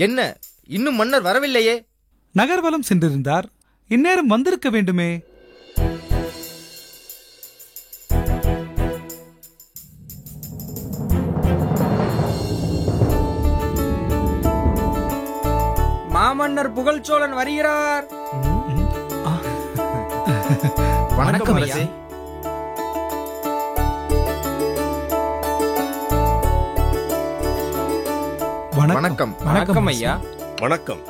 என்ன, இன்னும் மன்னர் வரவில்லையே? நகர்வலம் சென்றிருந்தார். இந்நேரம் வந்திருக்க வேண்டுமே. மாமன்னர் புகழ்ச்சோழன் வருகிறார். வணக்கம் அரசே. வணக்கம். வணக்கம் ஐயா. வணக்கம்.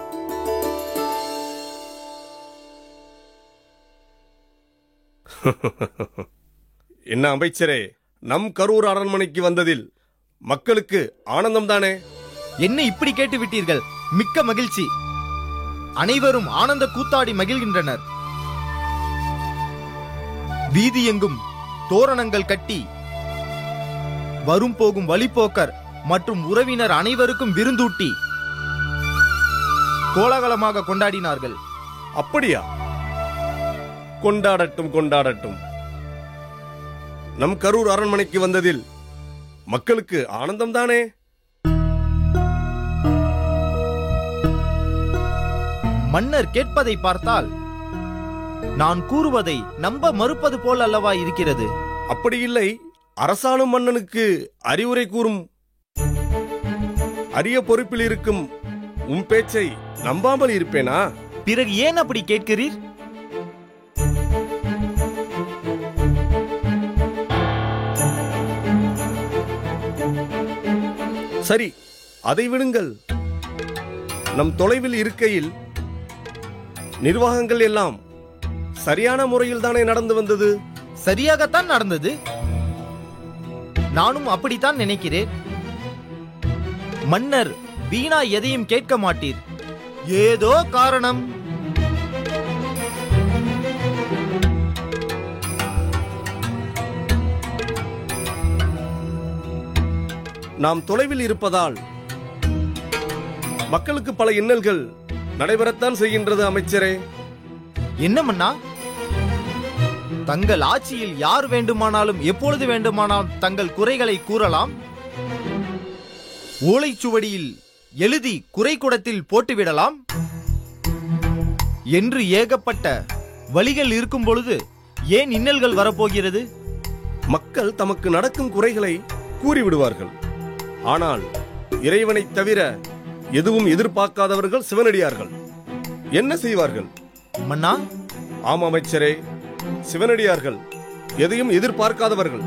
என்ன அமைச்சரே, நம் கரூர் அரண்மனைக்கு வந்ததில் மக்களுக்கு ஆனந்தம் தானே? என்ன இப்படி கேட்டு விட்டீர்கள்? மிக்க மகிழ்ச்சி. அனைவரும் ஆனந்த கூத்தாடி மகிழ்கின்றனர். வீதி எங்கும் தோரணங்கள் கட்டி வரும் போகும் வழிபோக்கர் மற்றும் உறவினர் அனைவருக்கும் விருந்தூட்டி கோலாகலமாக கொண்டாடினார்கள். அப்படியா? கொண்டாடட்டும் கொண்டாடட்டும். நம் கரூர் அரண்மனைக்கு வந்ததில் மக்களுக்கு ஆனந்தம் தானே? மன்னர் கேட்பதை பார்த்தால் நான் கூறுவதை நம்ப மறுப்பது போல் அல்லவா இருக்கிறது? அப்படி இல்லை. அரசாளும் மன்னனுக்கு அறிவுரை கூறும் அரிய பொறுப்பில் இருக்கும் உன் பேச்சை நம்பாமல் இருப்பேனா? பிறகு ஏன் அப்படி கேட்கிறீர்? சரி, அதை விடுங்கள். நம் தொலைவில் இருக்கையில் நிர்வாகங்கள் எல்லாம் சரியான முறையில் தானே நடந்து வந்தது? சரியாகத்தான் நடந்தது. நானும் அப்படித்தான் நினைக்கிறேன். மன்னர் வீணா எதையும் கேட்க மாட்டீர். ஏதோ காரணம். நாம் தொலைவில் இருப்பதால் மக்களுக்கு பல இன்னல்கள் நடைபெறத்தான் செய்கின்றது அமைச்சரே. என்ன மன்னா? தங்கள் ஆட்சியில் யார் வேண்டுமானாலும் எப்பொழுது வேண்டுமானாலும் தங்கள் குறைகளை கூறலாம். ஓலைச்சுவடியில் எழுதி குறை குடத்தில் போட்டுவிடலாம் என்று ஏகப்பட்ட வழிகள் இருக்கும் பொழுது ஏன் இன்னல்கள் வரப்போகிறது? மக்கள் தமக்கு நடக்கும் குறைகளை கூறிவிடுவார்கள். ஆனால் இறைவனைத் தவிர எதுவும் எதிர்பார்க்காதவர்கள் சிவனடியார்கள். என்ன செய்வார்கள்? மன்னா, ஆம் அமைச்சரே, சிவனடியார்கள் எதையும் எதிர்பார்க்காதவர்கள்.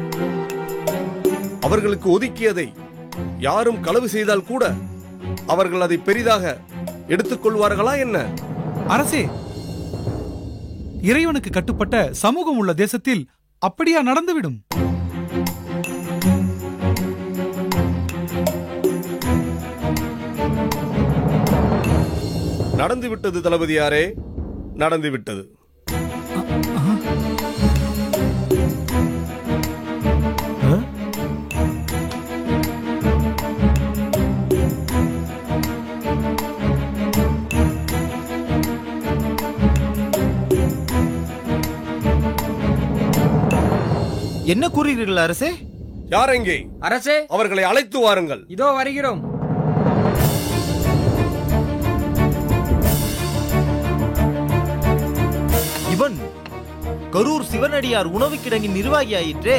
அவர்களுக்கு ஒதுக்கியதை யாரும் களவு செய்தால் கூட அவர்கள் அதை பெரிதாக எடுத்துக் கொள்வார்களா என்ன? அரசே, இறைவனுக்கு கட்டுப்பட்ட சமூகம் உள்ள தேசத்தில் அப்படியா நடந்துவிடும்? நடந்துவிட்டது தளபதியாரே, நடந்துவிட்டது. என்ன கூறுகிறீர்கள் அரசே? யார் எங்கே? அரசே, அவர்களை அழைத்து வாருங்கள். இதோ வருகிறோம். இவன் கரூர் சிவனடியார் உணவு கிடங்கின் நிர்வாகியாயிற்றே.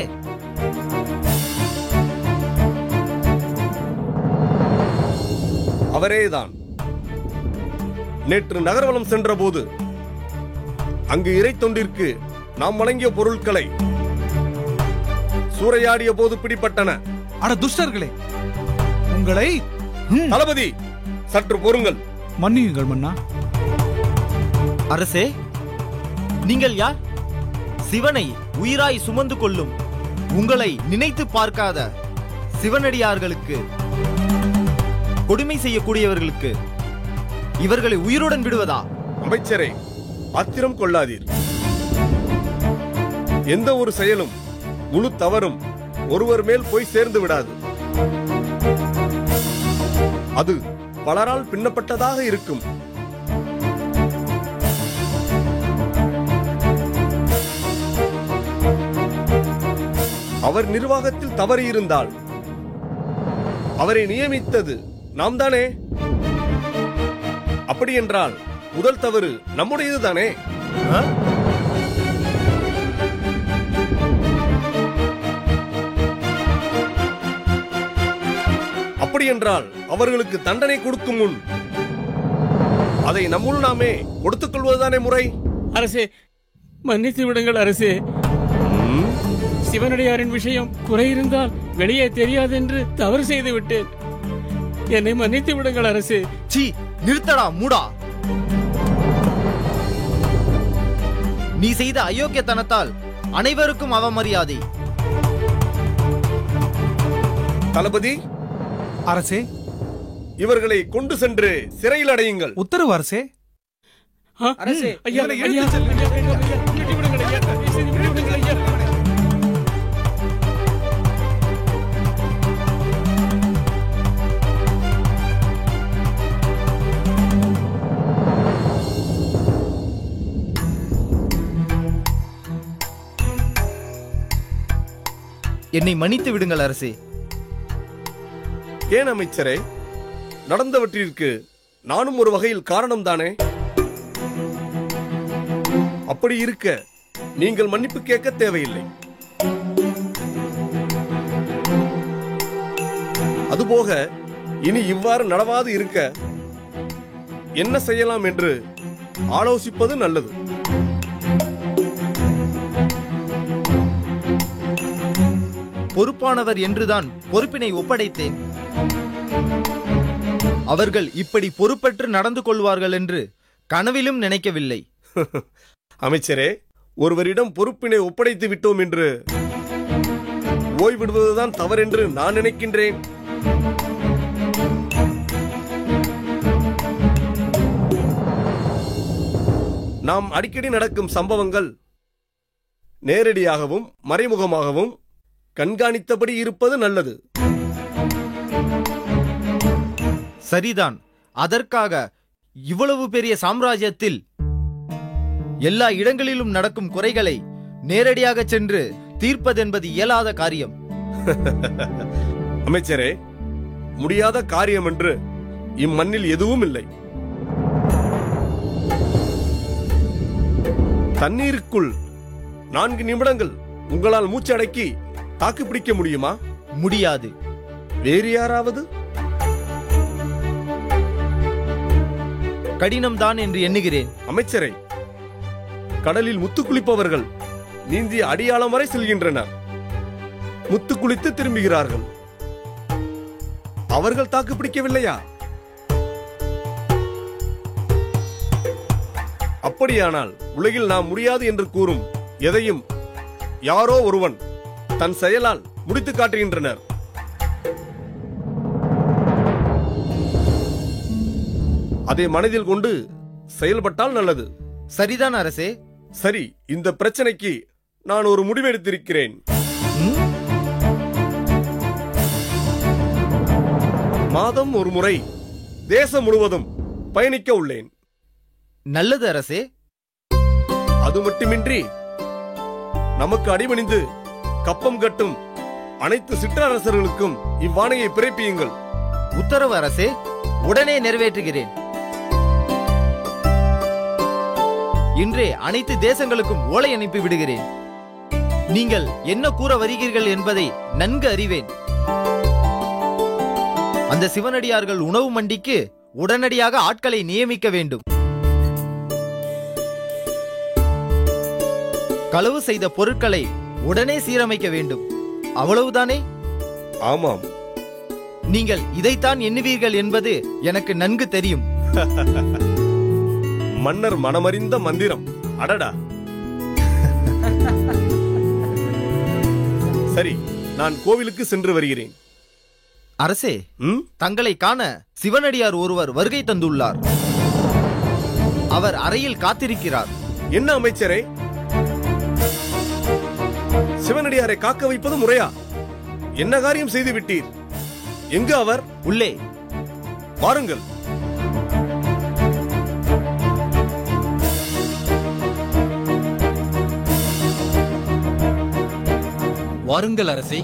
அவரேதான். நேற்று நகர்வலம் சென்ற போது அங்கு இறை தொண்டிற்கு நாம் வழங்கிய பொருட்களை சூறையாடிய போது பிடிபட்டன. அட துஷ்டர்களே, உங்களை தளபதி சற்று பொறுங்கள். மன்னியுங்கள் மன்னா. அரசே, நீங்கள் யார்? சிவனை உயிராய் சுமந்து கொள்ளும் உங்களை நினைத்து பார்க்காத சிவனடியார்களுக்கு, கொடுமை செய்யக்கூடியவர்களுக்கு இவர்களை உயிருடன் விடுவதா? அமைச்சரே, ஆத்திரம் கொள்ளாதீர். எந்த ஒரு செயலும் முழு தவறும் ஒருவர் மேல் போய் சேர்ந்து விடாது. அது பலரால் பின்னப்பட்டதாக இருக்கும். அவர் நிர்வாகத்தில் தவறு இருந்தால் அவரை நியமித்தது நாம் தானே? அப்படி என்றால் முதல் தவறு நம்முடையதுதானே? ஆ? அப்படி என்றால் அவர்களுக்கு தண்டனை கொடுக்கும் முன் அதை நம்முள் நாமே கொடுத்துக் கொள்வதுதானே முறை? அரசே, மன்னித்து விடுங்கள் அரசே. சிவனடியாரின் விஷயம் குறை இருந்தால் வெளியே தெரியாது என்று தவறு செய்து விட்டேன். என்னை மன்னித்து விடுங்கள் அரசே. சீ, நிறுத்தடா மூடா. நீ செய்த அயோக்கியத்தனத்தால் அனைவருக்கும் அவமரியாதை. தளபதி, அரசே, இவர்களை கொண்டு சென்று சிறையில் அடையுங்கள். உத்தரவு அரசே. அரசே, ஐயா, இவனை ஐயா, இழுத்துச் செல்லுங்கள். ஐயா, ஐயா, விட்டு விடுங்கள் ஐயா. தயவு செய்து விட்டு விடுங்கள் ஐயா. என்னை மன்னித்து விடுங்கள் அரசே. ஏன் அமைச்சரே, நடந்தவற்றிற்கு நானும் ஒரு வகையில் காரணம் தானே? அப்படி இருக்க நீங்கள் மன்னிப்பு கேட்க தேவையில்லை. அதுபோக இனி இவ்வாறு நடவாது இருக்க என்ன செய்யலாம் என்று ஆலோசிப்பது நல்லது. பொறுப்பானவர் என்றுதான் பொறுப்பினை ஒப்படைத்தேன். அவர்கள் இப்படி பொறுப்பற்று நடந்து கொள்வார்கள் என்று கனவிலும் நினைக்கவில்லை. அமைச்சரே, ஒருவரிடம் பொறுப்பினை ஒப்படைத்து விட்டோம் என்று ஓய்விடுவதுதான் தவறென்று நான் நினைக்கின்றேன். நாம் அடிக்கடி நடக்கும் சம்பவங்கள் நேரடியாகவும் மறைமுகமாகவும் கண்காணித்தபடி இருப்பது நல்லது. சரிதான். அதற்காக இவ்வளவு பெரிய சாம்ராஜ்யத்தில் எல்லா இடங்களிலும் நடக்கும் குறைகளை நேரடியாக சென்று தீர்ப்பதென்பது இயலாத காரியம். அமைச்சரே, முடியாத காரியம் என்று இம்மண்ணில் எதுவும் இல்லை. தண்ணீருக்குள் 4 நிமிடங்கள் உங்களால் மூச்சடக்கி தாக்கு பிடிக்க முடியுமா? முடியாது. வேறு யாராவது? கடினம்தான் என்று எண்ணுகிறேன். அமைச்சரே, கடலில் முத்து குளிப்பவர்கள் நீந்திய அடியாளம் வரை செல்கின்றனர். முத்து குளித்து திரும்புகிறார்கள். அவர்கள் தாக்கு பிடிக்கவில்லையா? அப்படியானால் உலகில் நாம் முடியாது என்று கூறும் எதையும் யாரோ ஒருவன் தன் செயலால் முடித்து காட்டுகின்றனர். அதை மனதில் கொண்டு செயல்பட்டால் நல்லது. சரிதான் அரசே. சரி, இந்த பிரச்சனைக்கு நான் ஒரு முடிவெடுத்திருக்கிறேன். மாதம் ஒரு முறை தேசம் முழுவதும் பயணிக்க உள்ளேன். நல்லது அரசே. அது மட்டுமின்றி நமக்கு அடிபணிந்து கப்பம் கட்டும் அனைத்து சிற்றரசர்களுக்கும் இவ்வாணையை பிறப்பியுங்கள். உத்தரவு அரசே. உடனே நிறைவேற்றுகிறேன். இன்றே அனைத்து தேசங்களுக்கும் ஓலை அனுப்பி விடுகிறேன். நீங்கள் என்ன கூற வருகிறீர்கள் என்பதை நன்கு அறிவேன். அந்த சிவனடியார்கள் உணவு மண்டிக்கு உடனடியாக ஆட்களை நியமிக்க வேண்டும். களவு செய்த பொருட்களை உடனே சீரமைக்க வேண்டும். அவ்வளவுதானே? ஆமாம். நீங்கள் இதைத்தான் எண்ணுவீர்கள் என்பது எனக்கு நன்கு தெரியும். மன்னர் மனமறிந்த மந்திரம். அடடா. சரி, நான் கோவிலுக்கு சென்று வருகிறேன். அரசே, தங்களை காண சிவனடியார் ஒருவர் வருகை தந்துள்ளார். அவர் அறையில் காத்திருக்கிறார். என்ன அமைச்சரே, சிவனடியாரை காக்க வைப்பது முறையா? என்ன காரியம் செய்து விட்டீர்? எங்கு அவர்? உள்ளே வாருங்கள். வாருங்கள் அரசே.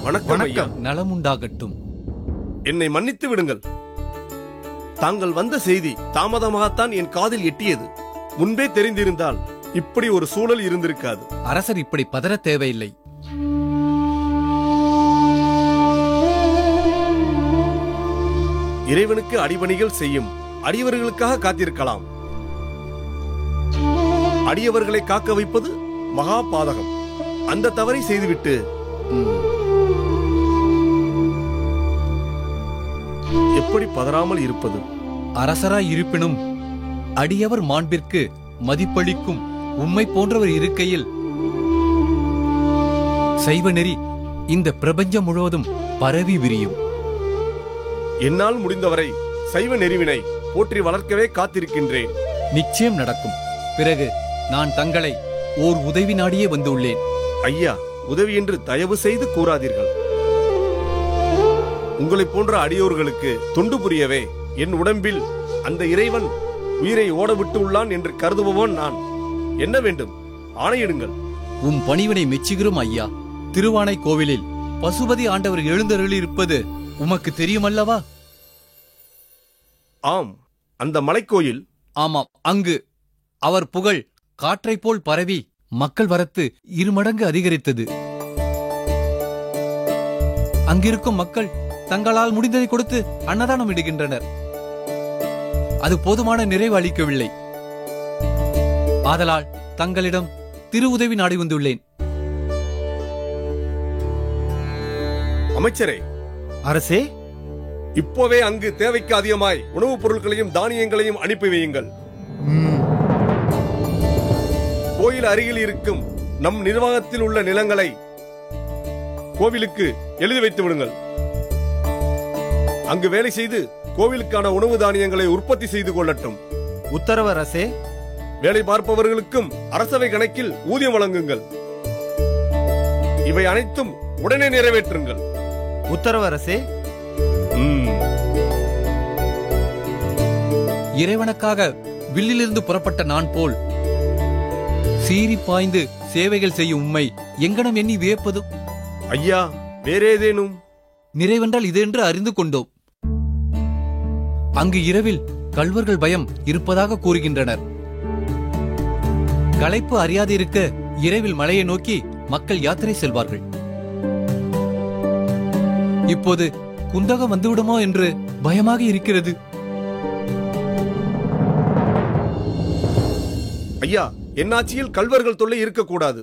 வணக்கம் ஐயா. நலமுண்டாகட்டும். என்னை மன்னித்து விடுங்கள். தாங்கள் வந்த செய்தி தாமதமாகத்தான் என் காதில் எட்டியது. முன்பே தெரிந்திருந்தால் இப்படி ஒரு சூழல் இருந்திருக்காது. அரசர் இப்படி பதற தேவையில்லை. இறைவனுக்கு அடிபணிகள் செய்யும் அடியவர்களுக்காக காத்திருக்கலாம். அடியவர்களை காக்க வைப்பது மகா பாதகம். அந்த தவறை செய்துவிட்டு எப்படி பதறாமல் இருப்பது? அரசராய் இருப்பினும் அடியவர் மாண்பிற்கு மதிப்பளிக்கும் உம்மை போன்றவர் இருக்கையில் சைவ நெறி இந்த பிரபஞ்சம் முழுவதும் பரவி விரியும். என்னால் முடிந்தவரை சைவ நெறிவினை போற்றி வளர்க்கவே காத்திருக்கின்றேன். நிச்சயம் நடக்கும். பிறகு நான் தங்களை ஓர் உதவி நாடியே வந்துள்ளேன். ஐயா, உதவி என்று தயவு செய்து கூறாதீர்கள். உங்களைப் போன்ற அடியோர்களுக்கு தொண்டு புரியவே என் உடம்பில் அந்த இறைவன் உயிரை ஓடவிட்டு உள்ளான் என்று கருதுபவன் நான். என்ன வேண்டும்? ஆணையிடுங்கள். உம் பணிவினை மெச்சுகிறோம் ஐயா. திருவானை கோவிலில் பசுபதி ஆண்டவர் எழுந்தருளியிருப்பது உமக்கு தெரியுமல்லவா? ஆம், அந்த மலைக்கோயில். ஆமாம், அங்கு அவர் புகழ் காற்றைப் போல் பரவி மக்கள் வரத்து 2 மடங்கு அதிகரித்தது. அங்கிருக்கும் மக்கள் தங்களால் முடிந்ததை கொடுத்து அன்னதானம் இடுகின்றனர். அது போதுமான நிறைவு அளிக்கவில்லை. ஆதலால் தங்களிடம் திரு உதவி நாடி வந்துள்ளேன். அமைச்சரே, அரசே, இப்போவே அங்கு தேவைக்கு அதிகமாய் உணவுப் பொருட்களையும் தானியங்களையும் அனுப்பி வையுங்கள். கோயில் அருகில் இருக்கும் நம் நிர்வாகத்தில் உள்ள நிலங்களை கோவிலுக்கு எழுதி வைத்து விடுங்கள். அங்கு வேலை செய்து கோவிலுக்கான உணவு தானியங்களை உற்பத்தி செய்து கொள்ளட்டும். உத்தரவு அரசே. வேலை பார்ப்பவர்களுக்கும் அரசவை கணக்கில் ஊதியம் வழங்குங்கள். இவை அனைத்தும் உடனே நிறைவேற்றுங்கள். உத்தரவு அரசே. இறைவனுக்காக வில்லிலிருந்து புறப்பட்ட நான் போல் சீறி பாய்ந்து சேவைகள் செய்யும் உம்மை எங்கனம் எண்ணி வியப்பதும். ஐயா, வேறேதேனும்? நிறைவென்றால் இது என்று அறிந்து கொண்டோம். அங்கு இரவில் கள்வர்கள் பயம் இருப்பதாக கூறுகின்றனர். களைப்பு அறியாதிருக்க இரவில் மலையை நோக்கி மக்கள் யாத்திரை செல்வார்கள். இப்போது குந்தகம் வந்துவிடுமோ என்று பயமாக இருக்கிறது. ஐயா, என் ஆட்சியில் கள்வர்கள் தொல்லை இருக்கக்கூடாது.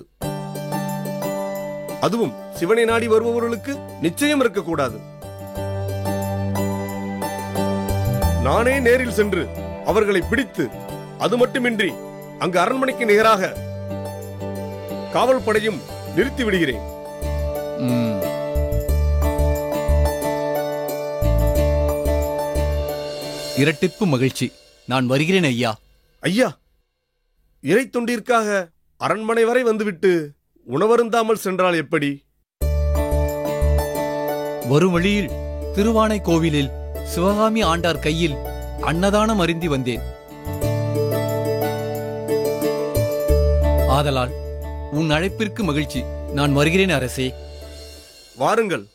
அதுவும் சிவனை நாடி வருபவர்களுக்கு நிச்சயம் இருக்கக்கூடாது. நானே நேரில் சென்று அவர்களை பிடித்து, அது மட்டுமின்றி அங்கு அரண்மனைக்கு நிகராக காவல் படையும் நிறுத்தி விடுகிறேன். இரட்டிப்பு மகிழ்ச்சி. நான் வருகிறேன் ஐயா. ஐயா, இறை தொண்டிற்காக அரண்மனை வரை வந்துவிட்டு உணவருந்தாமல் சென்றால் எப்படி? வரும் வழியில் திருவானை கோவிலில் சிவகாமி ஆண்டார் கையில் அன்னதானம் அருந்தி வந்தேன். ஆதலால் உன் அழைப்பிற்கு மகிழ்ச்சி. நான் வருகிறேன் அரசே. வாருங்கள்.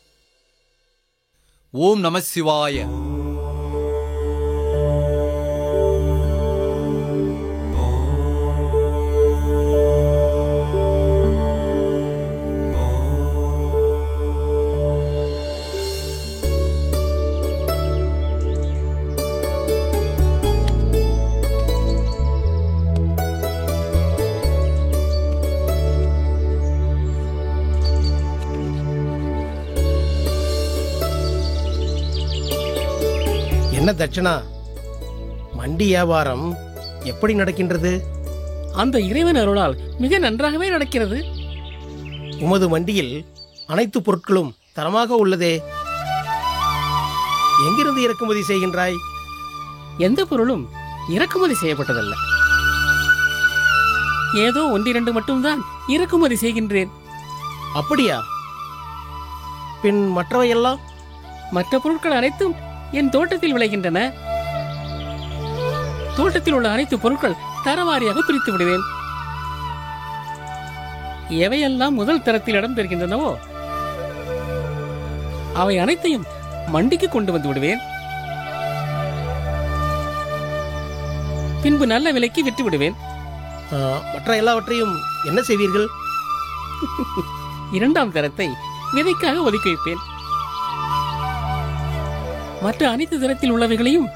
ஓம் நம சிவாய. என்ன தட்சணா, மண்டி வியாபாரம் எப்படி நடக்கின்றது? அந்த இறைவன் அருளால் மிக நன்றாகவே நடக்கிறது. உமது மண்டியில் அனைத்து பொருட்களும் தரமாக உள்ளதே. எங்கிருந்து இறக்குமதி செய்கின்றாய்? எந்த பொருளும் இறக்குமதி செய்யப்பட்டதல்ல. ஏதோ 1-2 மட்டும்தான் இறக்குமதி செய்கின்றேன். அப்படியா? பின் மற்றவையெல்லாம்? மற்ற பொருட்கள் அனைத்தும் என் தோட்டத்தில் விளைகின்றன. தோட்டத்தில் உள்ள அனைத்து பொருட்கள் தரவாரியாக பிரித்து விடுவேன். எவையெல்லாம் முதல் தரத்தில் இடம் பெறுகின்றனவோ அவை அனைத்தையும் மண்டிக்கு கொண்டு வந்து விடுவேன். பின்பு நல்ல விலைக்கு விற்று விடுவேன். மற்ற எல்லாவற்றையும் என்ன செய்வீர்கள்? இரண்டாம் தரத்தை விதைக்காக ஒதுக்கி வைப்பேன். மற்ற அனைத்து தரத்தில் உள்ளவைகளையும்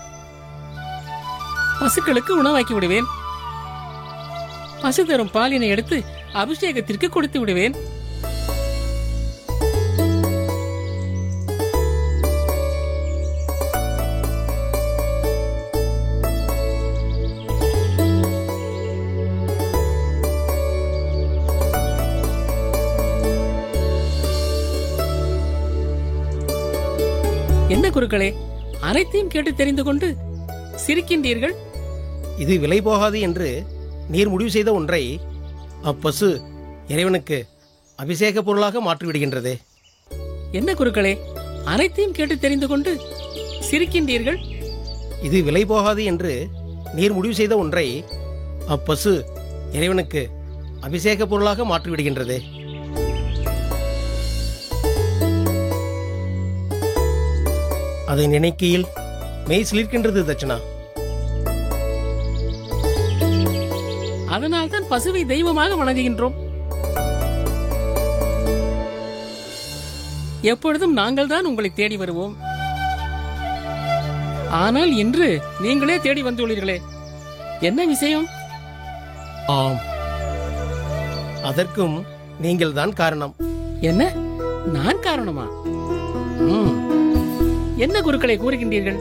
பசுக்களுக்கு உணவாக்கி விடுவேன். பசு தரும் பாலினை எடுத்து அபிஷேகத்திற்கு கொடுத்து விடுவேன். என்ன குருக்களே, அனைத்தையும் கேட்டு தெரிந்து கொண்டு சிரிக்கின்றீர்கள்? இது விலை போகாது என்று நீர் முடிவு செய்த ஒன்றை அப்பசு இறைவனுக்கு அபிஷேக பொருளாக மாற்றிவிடுகின்றதே. என்ன குருக்களே, அனைத்தையும் கேட்டு தெரிந்து கொண்டு சிரிக்கின்றீர்கள்? இது விலை போகாது என்று நீர் முடிவு செய்த ஒன்றை அப்பசு இறைவனுக்கு அபிஷேக பொருளாக மாற்றிவிடுகின்றதே. அதை நினைக்கையில் மெய் சிலிர்க்கின்றது தட்சணா. அதனால் தான் பசுவை தெய்வமாக வணங்குகின்றோம். எப்பொழுதும் நாங்கள் தான் உங்களை தேடி வருவோம். ஆனால் இன்று நீங்களே தேடி வந்துள்ளீர்களே, என்ன விஷயம்? ஆம், அதற்கும் நீங்கள் தான் காரணம். என்ன, நான் காரணமா? என்ன குருக்களை கூறுகின்றீர்கள்?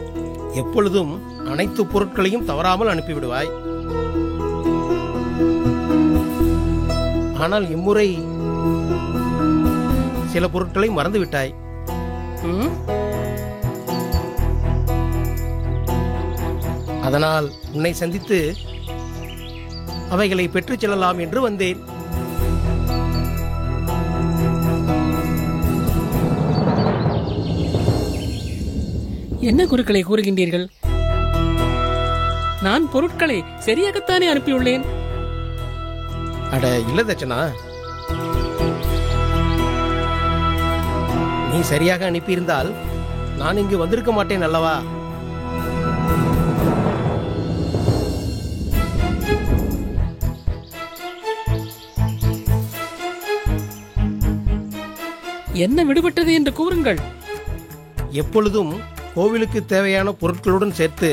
எப்பொழுதும் அனைத்து பொருட்களையும் தவறாமல் அனுப்பிவிடுவாய். ஆனால் இம்முறை சில பொருட்களை மறந்துவிட்டாய். அதனால் உன்னை சந்தித்து அவைகளை பெற்றுச் செல்லலாம் என்று வந்தேன். என்ன குருக்களை கூறுகின்றீர்கள்? நான் பொருட்களை சரியாகத்தானே அனுப்பியுள்ளேன். அட இல்ல தட்சணா, நீ சரியாக அனுப்பியிருந்தால் நான் இங்கு வந்திருக்க மாட்டேன் அல்லவா? என்ன விடுபட்டது என்று கூறுங்கள். எப்பொழுதும் கோவிலுக்கு தேவையான பொருட்களுடன் சேர்த்து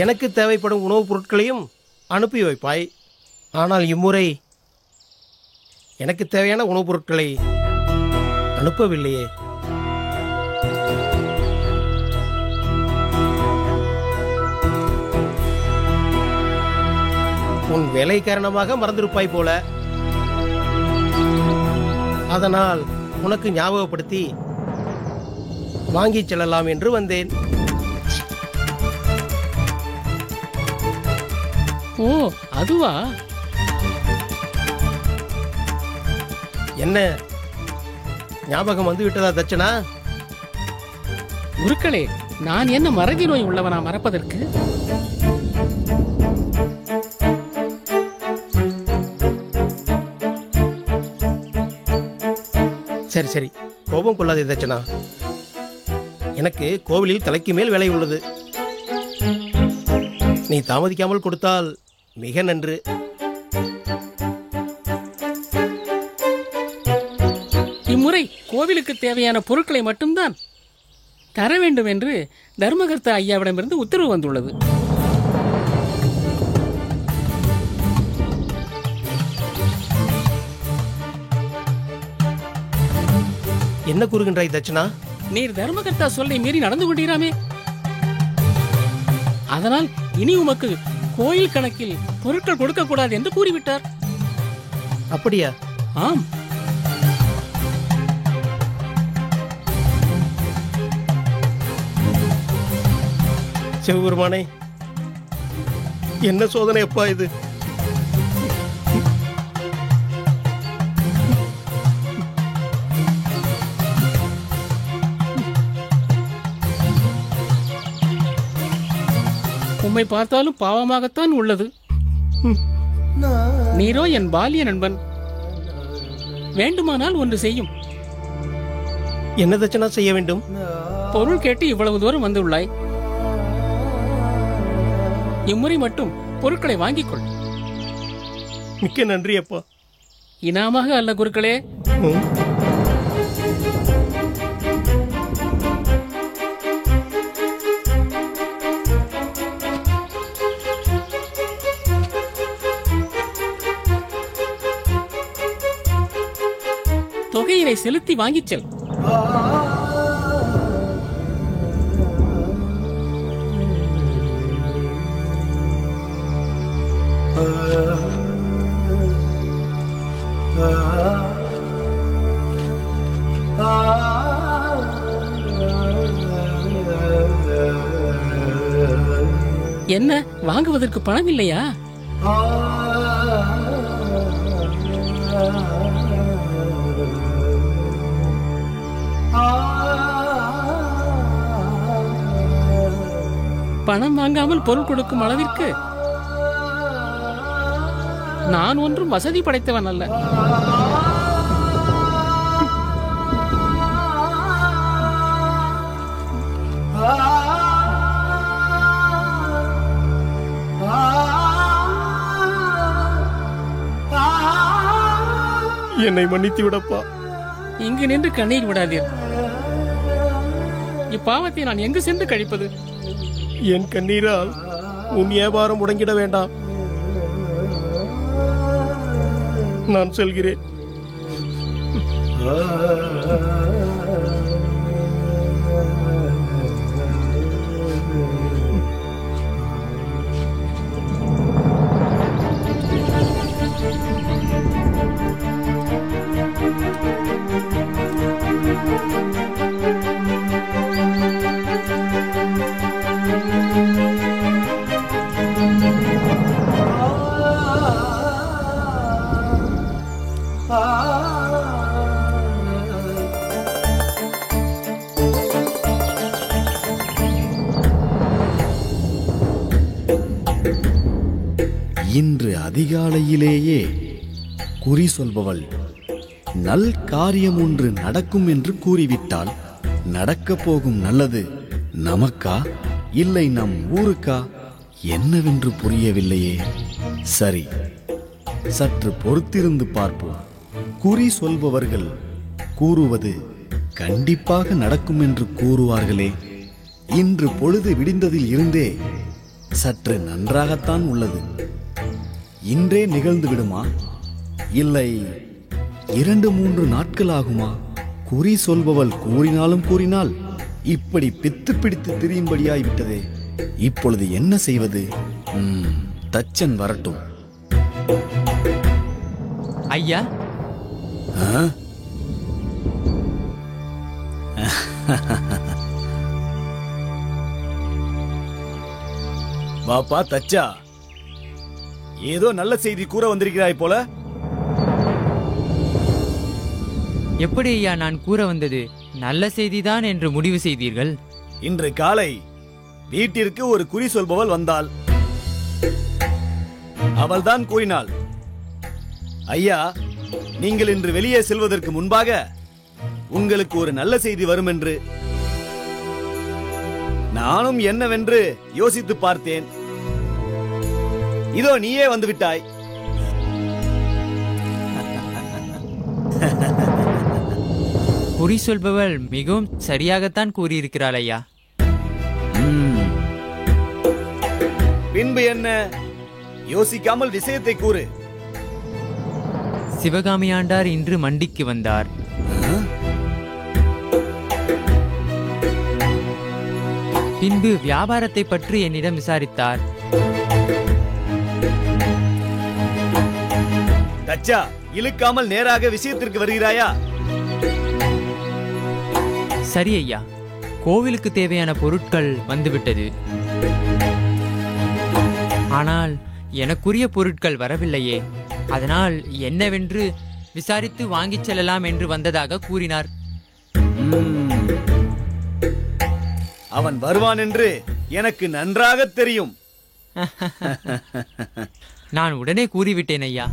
எனக்கு தேவைப்படும் உணவுப் பொருட்களையும் அனுப்பி வைப்பாய். ஆனால் இம்முறை எனக்கு தேவையான உணவுப் பொருட்களை அனுப்பவில்லையே. உன் வேலை காரணமாக மறந்திருப்பாய் போல. அதனால் உனக்கு ஞாபகப்படுத்தி வாங்கிச் செல்லலாம் என்று வந்தேன். ஓ, அதுவா? என்ன, ஞாபகம் வந்து விட்டதா தட்சணா? குருக்களே, நான் என்ன மறதி நோய் உள்ளவனா மறப்பதற்கு? சரி சரி, கோபம் கொள்ளாதே தட்சணா. எனக்கு கோவிலில் தலைக்கு மேல் வேலை உள்ளது. நீ தாமதிக்காமல் கொடுத்தால் மிக நன்று. இம்முறை கோவிலுக்கு தேவையான பொருட்களை மட்டும்தான் தர வேண்டும் என்று தர்மகர்த்தா ஐயாவிடமிருந்து உத்தரவு வந்துள்ளது. என்ன கூறுகின்றாய் தட்சணா? நீர் தர்மகர்த்தா சொல்லை மீறி நடந்து கொண்டீராமே. அதனால் இனி உமக்கு கோயில் கணக்கில் பொருட்கள் கொடுக்க கூடாது என்று கூறிவிட்டார். அப்படியா? ஆம். சிவபெருமானே, என்ன சோதனை அப்பா இது? உம்மை பார்த்தாலும் பாவமாகத்தான் உள்ளது. நீரோ என் பால்ய நண்பன். வேண்டுமானால் ஒன்று செய்யும். என்ன தட்சணா செய்ய வேண்டும்? பொருள் கேட்டு இவ்வளவு தூரம் வந்துள்ளாய். இம்முறை மட்டும் பொருட்களை வாங்கிக் கொள். மிக்க நன்றி அப்பா. இனாமாக அல்ல குருக்களே. ம். தொகையினை செலுத்தி வாங்கிச் செல். என்ன, வாங்குவதற்கு பணம் இல்லையா? பணம் வாங்காமல் பொருள் கொடுக்கும் அளவிற்கு நான் ஒன்றும் வசதி படைத்தவன் அல்ல. என்னை மன்னித்து விடப்பா. இங்கு நின்று கண்ணீர் விடாதீர். இப்பாவத்தை நான் எங்கு சென்று கழிப்பது? என் கண்ணீரால் உன் வியாபாரம் முடங்கிட வேண்டாம். நான் செல்கிறேன். இன்று அதிகாலையிலேயே குறி சொல்பவள் நல் காரியம் ஒன்று நடக்கும் என்று கூறிவிட்டால், நடக்கப் போகும் நல்லது நமக்கா இல்லை நம் ஊருக்கா என்னவென்று புரியவில்லையே. சரி, சற்று பொறுத்திருந்து பார்ப்போம். குறி சொல்பவர்கள் கூறுவது கண்டிப்பாக நடக்கும் என்று கூறுவார்களே. இன்று பொழுது விடிந்ததில் இருந்தே சற்று நன்றாகத்தான் உள்ளது. இன்றே நிகழ்ந்து விடுமா, இல்லை 2-3 நாட்கள் ஆகுமா? குறி சொல்பவள் கூறினாலும் கூறினால் இப்படி பித்து பிடித்து திரியும்படியாய்விட்டதே. இப்பொழுது என்ன செய்வது? தச்சன் வரட்டும். ஐயா, வாப்பா தச்சா, ஏதோ நல்ல செய்தி கூற வந்திருக்கிறாய் போல. எப்படி ஐயா நான் கூற வந்தது நல்ல செய்திதான் என்று முடிவு செய்தீர்கள்? இன்று காலை வீட்டிற்கு ஒரு குறி சொல்பவள் வந்தாள். அவள்தான் கூறினாள், ஐயா, நீங்கள் இன்று வெளியே செல்வதற்கு முன்பாக உங்களுக்கு ஒரு நல்ல செய்தி வரும் என்று. நானும் என்னவென்று யோசித்து பார்த்தேன். இதோ நீயே வந்து விட்டாய். குறி சொல்பவள் மிகவும் சரியாகத்தான் கூறியிருக்கிறாள் ஐயா. பின்பு என்ன? யோசிக்காமல் விஷயத்தை கூறு. சிவகாமி ஆண்டார் இன்று மண்டிக்கு வந்தார். பின்பு வியாபாரத்தை பற்றி என்னிடம் விசாரித்தார். தச்சா, இழுக்காமல் நேராக விஷயத்திற்கு வருகிறாயா? சரி ஐயா, கோவிலுக்கு தேவையான பொருட்கள் வந்துவிட்டது. ஆனால் எனக்குரிய பொருட்கள் வரவில்லையே. அதனால் என்னவென்று விசாரித்து வாங்கிச் செல்லலாம் என்று வந்ததாக கூறினார். அவன் வருவான் என்று எனக்கு நன்றாக தெரியும். நான் உடனே கூறிவிட்டேன் ஐயா.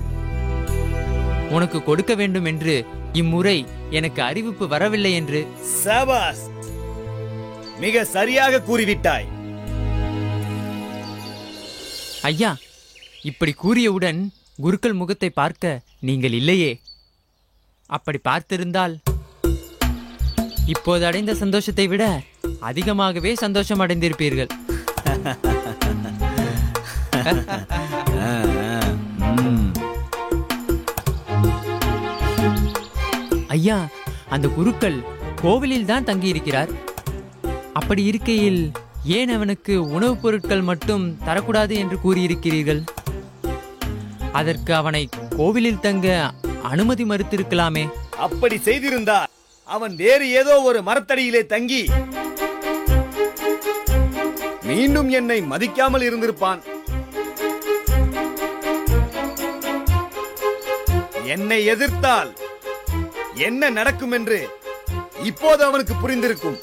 உனக்கு கொடுக்க வேண்டும் என்று இம்முறை எனக்கு அறிவிப்பு வரவில்லை என்று. சபாஸ், மிக சரியாக கூறிவிட்டாய். ஐயா, இப்படி கூறியவுடன் குருக்கள் முகத்தை பார்க்க நீங்கள் இல்லையே. அப்படி பார்த்திருந்தால் இப்போது அடைந்த சந்தோஷத்தை விட அதிகமாகவே சந்தோஷம் அடைந்திருப்பீர்கள். ஐயா, அந்த குருக்கள் கோவிலில் தான் தங்கியிருக்கிறார். அப்படி இருக்கையில் ஏன் அவனுக்கு உணவுப் பொருட்கள் மட்டும் தரக்கூடாது என்று கூறியிருக்கிறீர்கள்? அதற்கு அவனை கோவிலில் தங்க அனுமதி மறுத்திருக்கலாமே. அப்படி செய்திருந்தால் அவன் வேறு ஏதோ ஒரு மரத்தடியிலே தங்கி மீண்டும் என்னை மதிக்காமல் இருந்திருப்பான். என்னை எதிர்த்தால் என்ன நடக்கும் என்று இப்போது அவனுக்கு புரிந்திருக்கும்.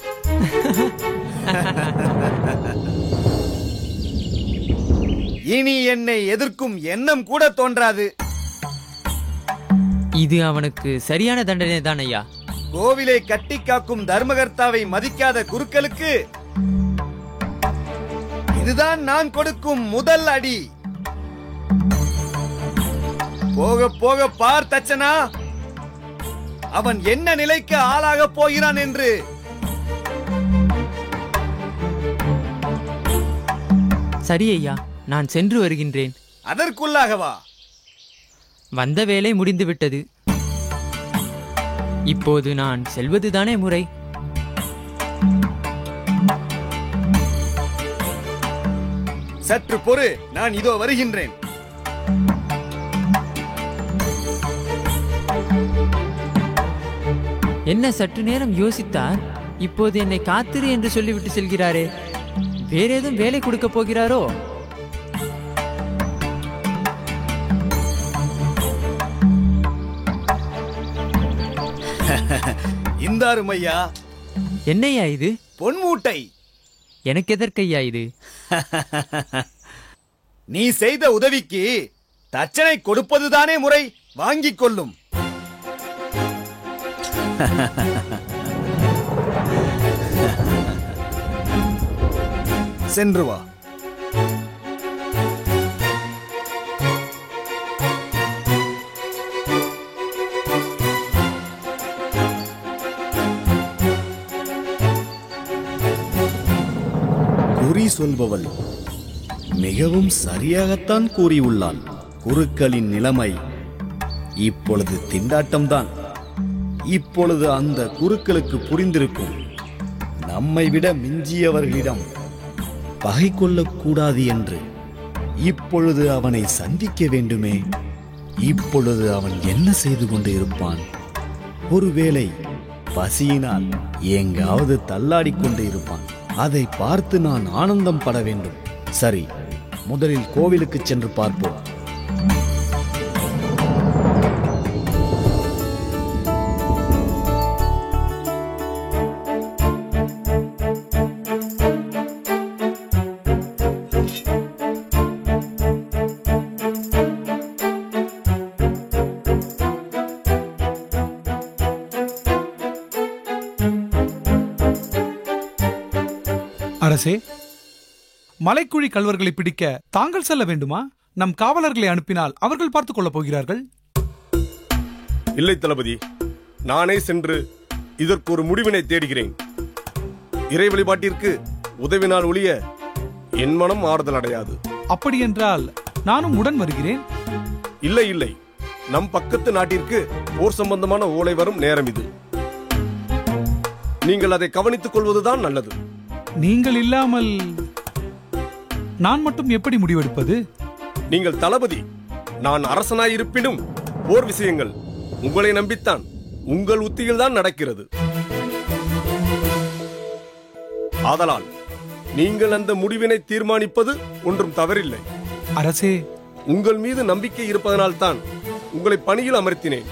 இனி என்னை எதிர்க்கும் எண்ணம் கூட தோன்றாது. இது அவனுக்கு சரியான தண்டனை தான் ஐயா. கோவிலை கட்டி காக்கும் தர்மகர்த்தாவை மதிக்காத குருக்களுக்கு இதுதான் நான் கொடுக்கும் முதல் அடி. போக போக பார் தச்சனா, அவன் என்ன நிலைக்கு ஆளாக போகிறான் என்று. சரி ஐயா, நான் சென்று வருகின்றேன். அதற்குள்ளாகவா? வந்த வேலை முடிந்துவிட்டது. இப்போது நான் செல்வதுதானே முறை. சற்று பொறு, நான் இதோ வருகின்றேன். என்ன சற்று நேரம் யோசித்தார், இப்போது என்னை காத்திரு என்று சொல்லிவிட்டு செல்கிறாரே. வேறேதும் வேலை கொடுக்க போகிறாரோ? இந்தாரும் ஐயா. என்னையா இது? பொன் மூட்டை. எனக்கு எதற்கையா இது? நீ செய்த உதவிக்கு தட்சணை கொடுப்பதுதானே முறை. வாங்கிக் கொள்ளும். சென்று வா. குறி சொல்பவள் மிகவும் சரியாகத்தான் கூறியுள்ளாள். குருக்களின் நிலைமை இப்பொழுது திண்டாட்டம்தான். இப்பொழுது அந்த குருக்களுக்கு புரிந்திருக்கும், நம்மை விட மிஞ்சியவர்களிடம் பகை கொள்ளக்கூடாது என்று. இப்பொழுது அவனை சந்திக்க வேண்டுமே. இப்பொழுது அவன் என்ன செய்து கொண்டு இருப்பான்? ஒருவேளை பசியினால் எங்காவது தள்ளாடிக் கொண்டு இருப்பான். அதை பார்த்து நான் ஆனந்தம் பட வேண்டும். சரி, முதலில் கோவிலுக்கு சென்று பார்ப்போம். அரசே, மலைக்குழி கள்வர்களை பிடிக்க தாங்கள் செல்ல வேண்டுமா? நம் காவலர்களை அனுப்பினால் அவர்கள் பார்த்துக் கொள்ளப் போகிறார்கள். இல்லை தளபதி, நானே சென்று இதற்கு ஒரு முடிவினை தேடுகிறேன். இறை வழிபாட்டிற்கு உதவினால் ஒழிய என் மனம் ஆறுதல் அடையாது. அப்படி என்றால் நானும் உடன் வருகிறேன். இல்லை இல்லை, நம் பக்கத்து நாட்டிற்கு போர் சம்பந்தமான ஓலை வரும் நேரம் இது. நீங்கள் அதை கவனித்துக் கொள்வதுதான் நல்லது. நீங்கள் இல்லாமல் நான் மட்டும் எப்படி முடிவெடுப்பது? நீங்கள் தளபதி, நான் அரசனாயிருப்பினும் போர் விஷயங்கள் உங்களை நம்பித்தான், உங்கள் உத்தியில் தான் நடக்கிறது. ஆதலால் நீங்கள் அந்த முடிவினை தீர்மானிப்பது ஒன்றும் தவறில்லை. அரசே, உங்கள் மீது நம்பிக்கை இருப்பதனால் தான் உங்களை பணியில் அமர்த்தினேன்.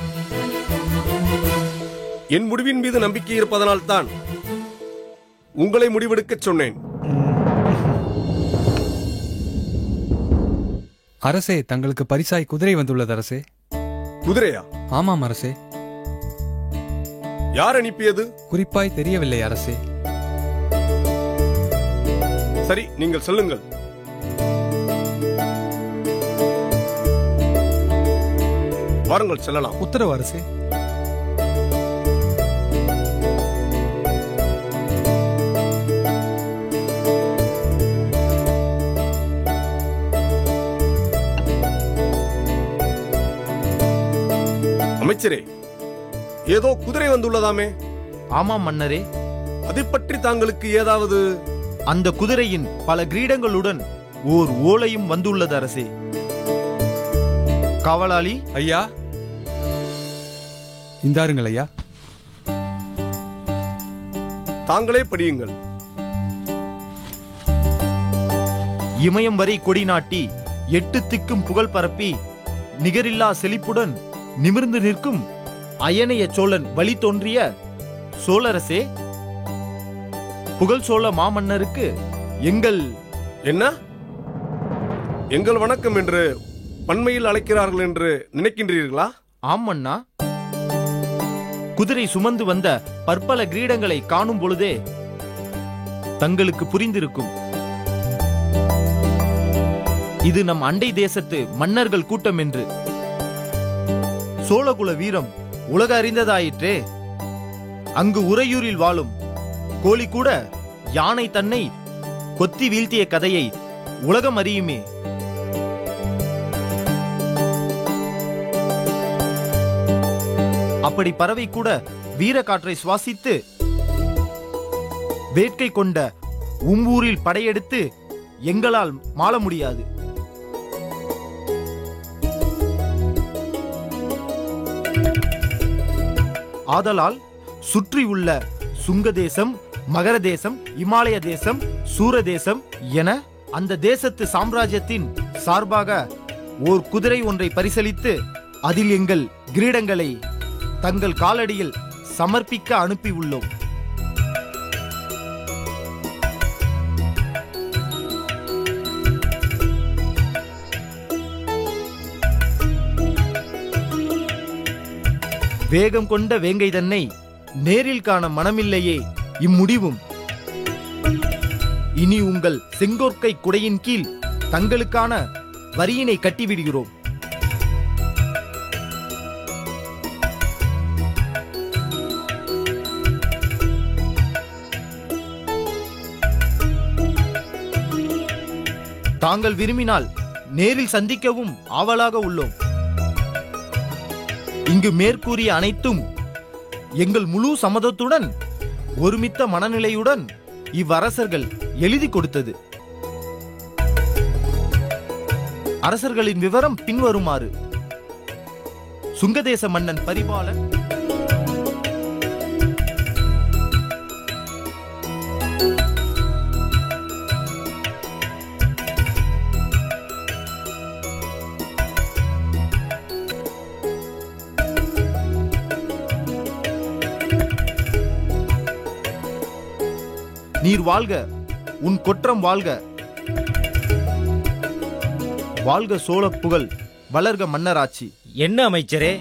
என் முடிவின் மீது நம்பிக்கை இருப்பதனால் தான் உங்களை முடிவெடுக்க சொன்னேன். அரசே, தங்களுக்கு பரிசாய் குதிரை வந்துள்ளது அரசே. குதிரையா? ஆமாம் அரசே. யார் அனுப்பியது? குறிப்பாய் தெரியவில்லை அரசே. சரி, நீங்கள் சொல்லுங்கள். வாருங்கள் செல்லலாம். உத்தரவு அரசே. அமைச்சரே, ஏதோ குதிரை வந்துள்ளதாமே? ஆமாம் மன்னரே. அதை பற்றி தாங்களுக்கு ஏதாவது? அந்த குதிரையின் பல கிரீடங்களுடன் ஓர் ஓலையும் வந்துள்ளது அரசே. காவலாளி, ஐயா, இந்தாருங்கள் ஐயா. தாங்களே படியுங்கள். இமயம் வரை கொடி நாட்டி 8 திக்கும் புகழ் பரப்பி நிகரில்லா செழிப்புடன் நிமிர்ந்து நிற்கும் அயனைய சோழன் வழி தோன்றிய சோழரசே, புகழ் சோழ மாமன்னருக்கு எங்கள் என்ன எங்கள் வணக்கம் என்று பன்மையில் அழைக்கிறார்கள் என்று நினைக்கின்றீர்களா? ஆம் மன்னா. குதிரை சுமந்து வந்த பற்பல கிரீடங்களை காணும் பொழுதே தங்களுக்கு புரிந்திருக்கும். இது நம் அண்டை தேசத்து மன்னர்கள் கூட்டம் என்று. சோழகுல வீரம் உலக அறிந்ததாயிற்றே. அங்கு உறையூரில் வாழும் கோழி கூட யானை தன்னை கொத்தி வீழ்த்திய கதையை உலகம் அறியுமே. அப்படி பறவை கூட வீர காற்றை சுவாசித்து வேட்கை கொண்ட உம்பூரில் படையெடுத்து எங்களால் மாள முடியாது. ஆதலால் சுற்றி உள்ள சுங்க தேசம், மகர தேசம், இமாலய தேசம், சூர தேசம் என அந்த தேசத்து சாம்ராஜ்யத்தின் சார்பாக ஓர் குதிரை ஒன்றை பரிசளித்து அதில் எங்கள் கிரீடங்களை தங்கள் காலடியில் சமர்ப்பிக்க அனுப்பி உள்ளோம். வேகம் கொண்ட வேங்கை தன்னை நேரில் காண மனமில்லையே இம்முடிவும். இனி உங்கள் செங்கோற்கை குடையின் கீழ் தங்களுக்கான வரியினை கட்டிவிடுகிறோம். தாங்கள் விரும்பினால் நேரில் சந்திக்கவும் ஆவலாக உள்ளோம். இங்கு மேற்கூறிய அனைத்தும் எங்கள் முழு சம்மதத்துடன் ஒருமித்த மனநிலையுடன் இவ்வரசர்கள் எழுதி கொடுத்தது. அரசர்களின் விவரம் பின்வருமாறு. சுங்கதேச மன்னன் பரிபாலன், நீர் வாழ்க, உன் கொற்றம் வாழ்க. வாழ்க சோழ புகழ், வளர்க மன்னராட்சி. என்ன அமைச்சரே,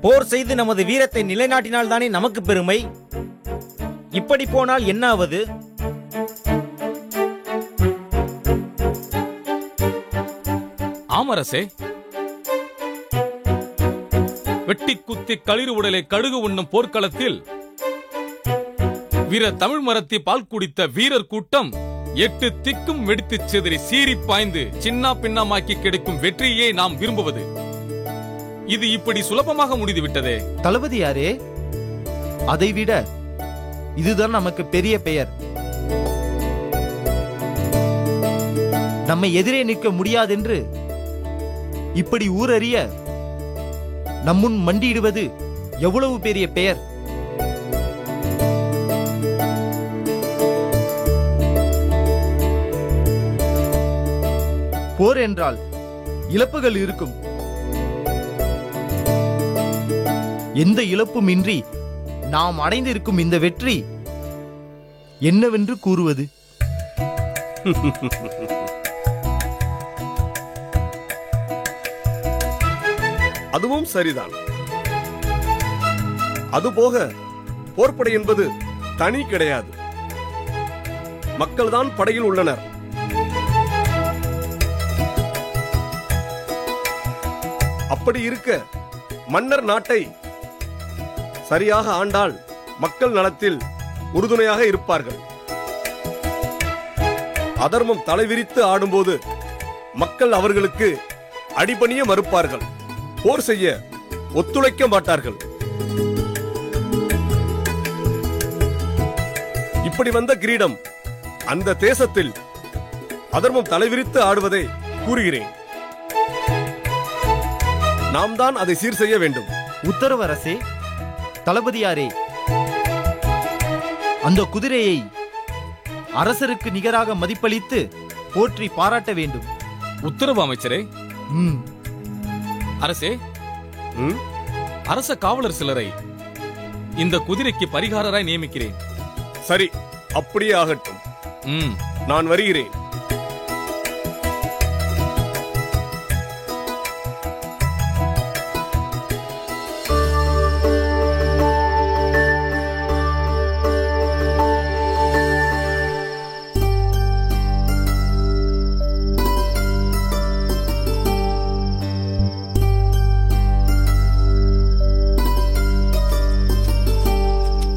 போர் செய்து நமது வீரத்தை நிலைநாட்டினால் தானே நமக்கு பெருமை. இப்படி போனால் என்ன ஆவது? ஆமரசே, வெட்டி குத்தி களிறு உடலை கடுகு உண்ணும் போர்க்களத்தில் வீர தமிழ் மரத்தி பால் குடித்த வீரர் கூட்டம் 8 திக்கும் வெடித்து சிதறி சீறி பாய்ந்து சின்ன பின்னமாக்கி கிடைக்கும் வெற்றியே நாம் விரும்புவது. இது இப்படி சுலபமாக முடிந்துவிட்டதே. தளபதியாரே, அதைவிட இதுதான் நமக்கு பெரிய பெயர். நம்மை எதிரே நிற்க முடியாதென்று இப்படி ஊரறிய நம்முன் மண்டியிடுவது எவ்வளவு பெரிய பெயர். போர் என்றால் இழப்புகள் இருக்கும். எந்த இழப்பும் இன்றி நாம் அடைந்திருக்கும் இந்த வெற்றி என்னவென்று கூறுவது? அதுவும் சரிதான். அதுபோக போர்ப்படை என்பது தனி கிடையாது. மக்கள்தான் படையில் உள்ளனர். அப்படி இருக்க மன்னர் நாட்டை சரியாக ஆண்டால் மக்கள் நலத்தில் உறுதுணையாக இருப்பார்கள். அதர்மம் தலைவிரித்து ஆடும்போது மக்கள் அவர்களுக்கு அடிபணிய மறுப்பார்கள், போர் செய்ய ஒத்துழைக்க மாட்டார்கள். இப்படி வந்த கிரீடம் அந்த தேசத்தில் அதர்மம் தலைவிரித்து ஆடுவதை கூறுகிறேன். நாம் தான் அதை சீர் செய்ய வேண்டும். உத்தரவு அரசே. தளபதியாரே, அந்த குதிரையை அரசருக்கு நிகராக மதிப்பளித்து போற்றி பாராட்ட வேண்டும். உத்தரவு அமைச்சரே. அரசே, அரச காவலர் சிலரை இந்த குதிரைக்கு பரிகாரராய் நியமிக்கிறேன். சரி, அப்படியே ஆகட்டும். நான் வருகிறேன்.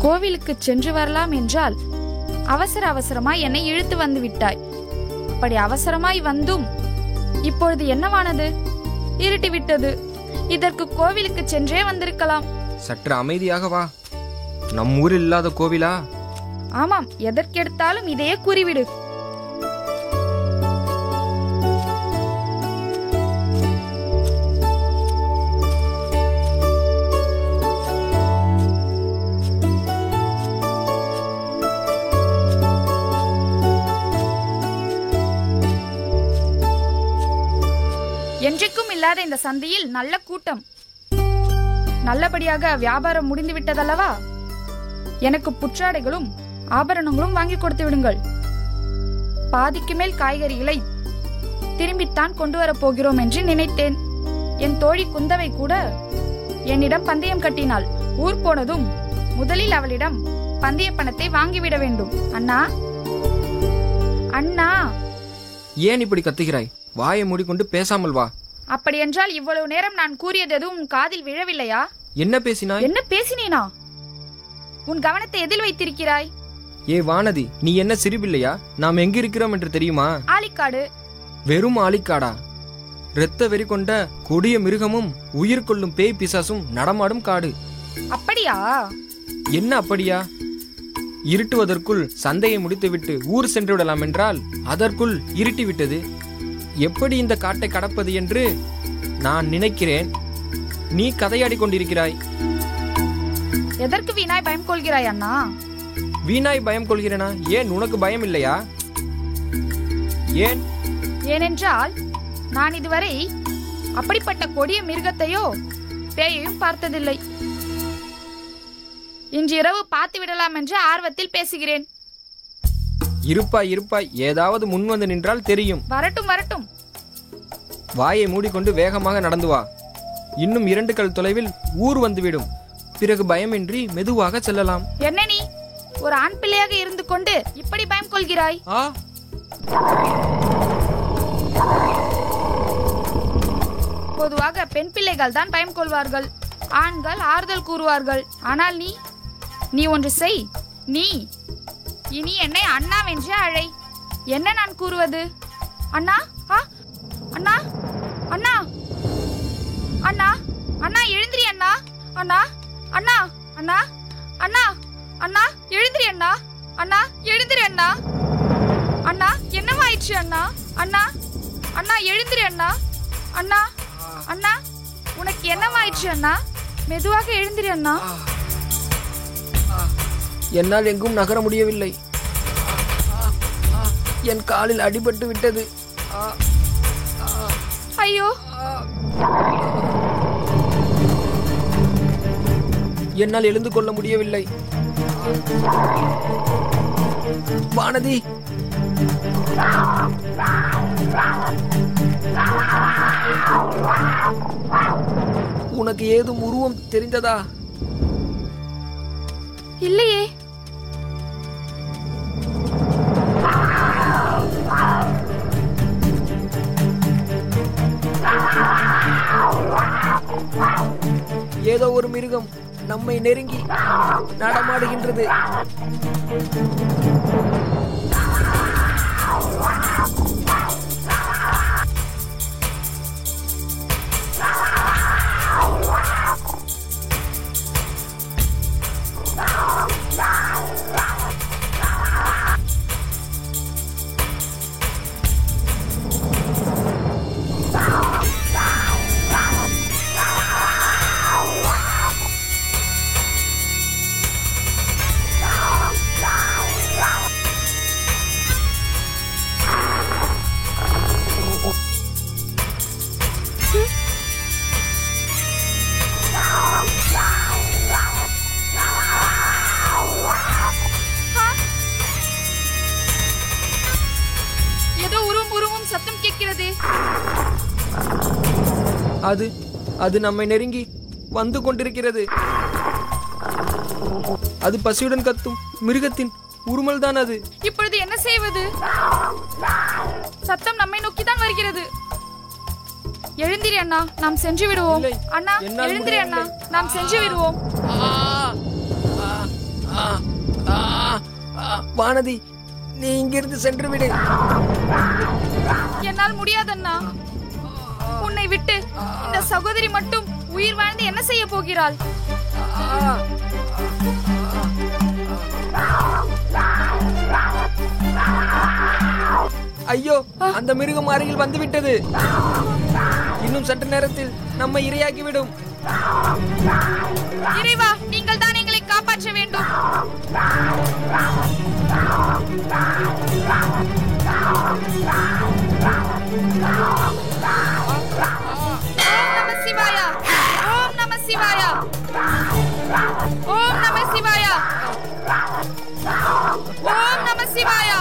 கோவிலுக்கு சென்று வரலாம் என்றால் அவசர அவசரமாய் என்னை இழுத்து வந்து விட்டாய். அப்படி அவசரமாய் வந்தும் இப்பொழுது என்னவானது? இருட்டி விட்டது. இதற்கு கோவிலுக்கு சென்றே வந்திருக்கலாம். சற்று அமைதியாக வா. நம் ஊரில் இல்லாத கோவிலா? ஆமாம், எதற்கெடுத்தாலும் இதையே கூறிவிடு. என்றைக்கும் இல்லாத இந்த சந்தையில் நல்ல கூட்டம். நல்லபடியாக வியாபாரம் முடிந்து விட்டதல்லவா? எனக்கு புற்றாடைகளும் ஆபரணங்களும் வாங்கி கொடுத்து விடுங்கள். பாதிக்கு மேல் காய்கறிகளை திரும்பித்தான் கொண்டு வரப் போகிறோம் என்று நினைத்தேன். என் தோழி குந்தவை கூட என்னிடம் பந்தயம் கட்டினாள். ஊர் போனதும் முதலில் அவளிடம் பந்தய பணத்தை வாங்கிவிட வேண்டும். அண்ணா, அண்ணா. ஏன் இப்படி கத்துகிறாய்? வாயை மூடிக்கொண்டு பேசாமல் வா. அப்படியென்றால் இவ்வளவு நேரம் நான் கூறியது எதுவும் உன் காதில் விழவில்லையா? என்ன பேசினாய்? என்ன பேசினேனா? உன் கவனத்தை எதில் வைத்திருக்கிறாய்? ஏ வானதி, நீ என்ன சிரிப்பில்லையா? நாம் எங்கிருக்கிறோம் என்று தெரியுமா? ஆலிக்காடு. வெறும் ஆலிக்காடா? இரத்த வெறி கொண்ட கொடிய மிருகமும் உயிர் கொள்ளும் பேய் பிசாசும் நடமாடும் காடு. அப்படியா? என்ன அப்படியா? இருட்டுவதற்குள் சந்தையை முடித்துவிட்டு ஊர் சென்று விடலாம் என்றால் அதற்குள் இருட்டி விட்டது. எப்படி இந்த காட்டை கடப்பது என்று நான் நினைக்கிறேன். நீ கதையாடி கொண்டிருக்கிறாய். எதற்கு வீணாய் பயம் கொள்கிறாய் அண்ணா? வீணாய் பயம் கொள்கிறேனா? ஏன், உனக்கு பயம் இல்லையா? ஏன்? ஏனென்றால் நான் இதுவரை அப்படிப்பட்ட கொடிய மிருகத்தையோ பேயையும் பார்த்ததில்லை. இன்று இரவு பார்த்து விடலாம் என்று ஆர்வத்தில் பேசுகிறேன். இருப்பாய் இருப்பாய், ஏதாவது முன் வந்து நின்றால் தெரியும். வரட்டும் வரட்டும். வாயை மூடிக்கொண்டு வேகமாக நடந்து வா. இன்னும் 2 கல் தொலைவில் ஊர் வந்துவிடும். பிறகு பயமின்றி மெதுவாக செல்லலாம். என்ன நீ ஒரு ஆண் பிள்ளையாக இருந்து கொண்டு இப்படி பயம் கொள்கிறாய்? பொதுவாக பெண் பிள்ளைகள் தான் பயம் கொள்வார்கள், ஆண்கள் ஆறுதல் கூறுவார்கள். ஆனால் நீ ஒன்று செய். நீ இனி என்னை அண்ணாவென்று அழை. என்ன நான் கூறுவது? அண்ணா, அண்ணா, அண்ணா, அண்ணா, அண்ணா எழுந்திரி அண்ணா, அண்ணா, அண்ணா, அண்ணா, அண்ணா, அண்ணா எழுந்திரி அண்ணா, அண்ணா எழுந்திரி அண்ணா, அண்ணா என்னவாயிற்று அண்ணா, அண்ணா, அண்ணா எழுந்திரி அண்ணா, அண்ணா, அண்ணா உனக்கு என்னவாயிற்று அண்ணா? மெதுவாக எழுந்திரி அண்ணா. என்னால் எங்கும் நகர முடியவில்லை. என் காலில் அடிபட்டு விட்டது. ஐயோ, என்னால் எழுந்து கொள்ள முடியவில்லை. வானதி, உனக்கு ஏதும் உருவம் தெரிந்ததா? இல்லையே. நம்மை நெருங்கி நடமாடுகின்றது. சத்தம் கேட்கிறது. அது நம்மை நெருங்கி வந்து கொண்டிருக்கிறது. அது பசியுடன் கத்தும் மிருகத்தின் உருமல் தான் அது. இப்பொழுது என்ன செய்வது? சத்தம் நம்மை நோக்கிதான் வருகிறது. எழுந்திரி அண்ணா, நாம் சென்று விடுவோம். அண்ணா எழுந்திரி அண்ணா, நாம் சென்று விடுவோம். வானதி, நீ இங்கிருந்து சென்று விடு. என்னால் முடியாதண்ணா. உன்னை விட்டு இந்த சகோதரி மட்டும் உயிர் வாழ்ந்து என்ன செய்ய போகிறாள்? ஐயோ, அந்த மிருகம் அருகில் வந்துவிட்டது. இன்னும் சற்று நேரத்தில் நம்மை இரையாக்கிவிடும். இறைவா, நீங்கள் தான் எங்களை காப்பாற்ற வேண்டும். ஓம் நம சிவாய, ஓம் நம சிவாய, ஓம் நம சிவாய, ஓம் நம சிவாய.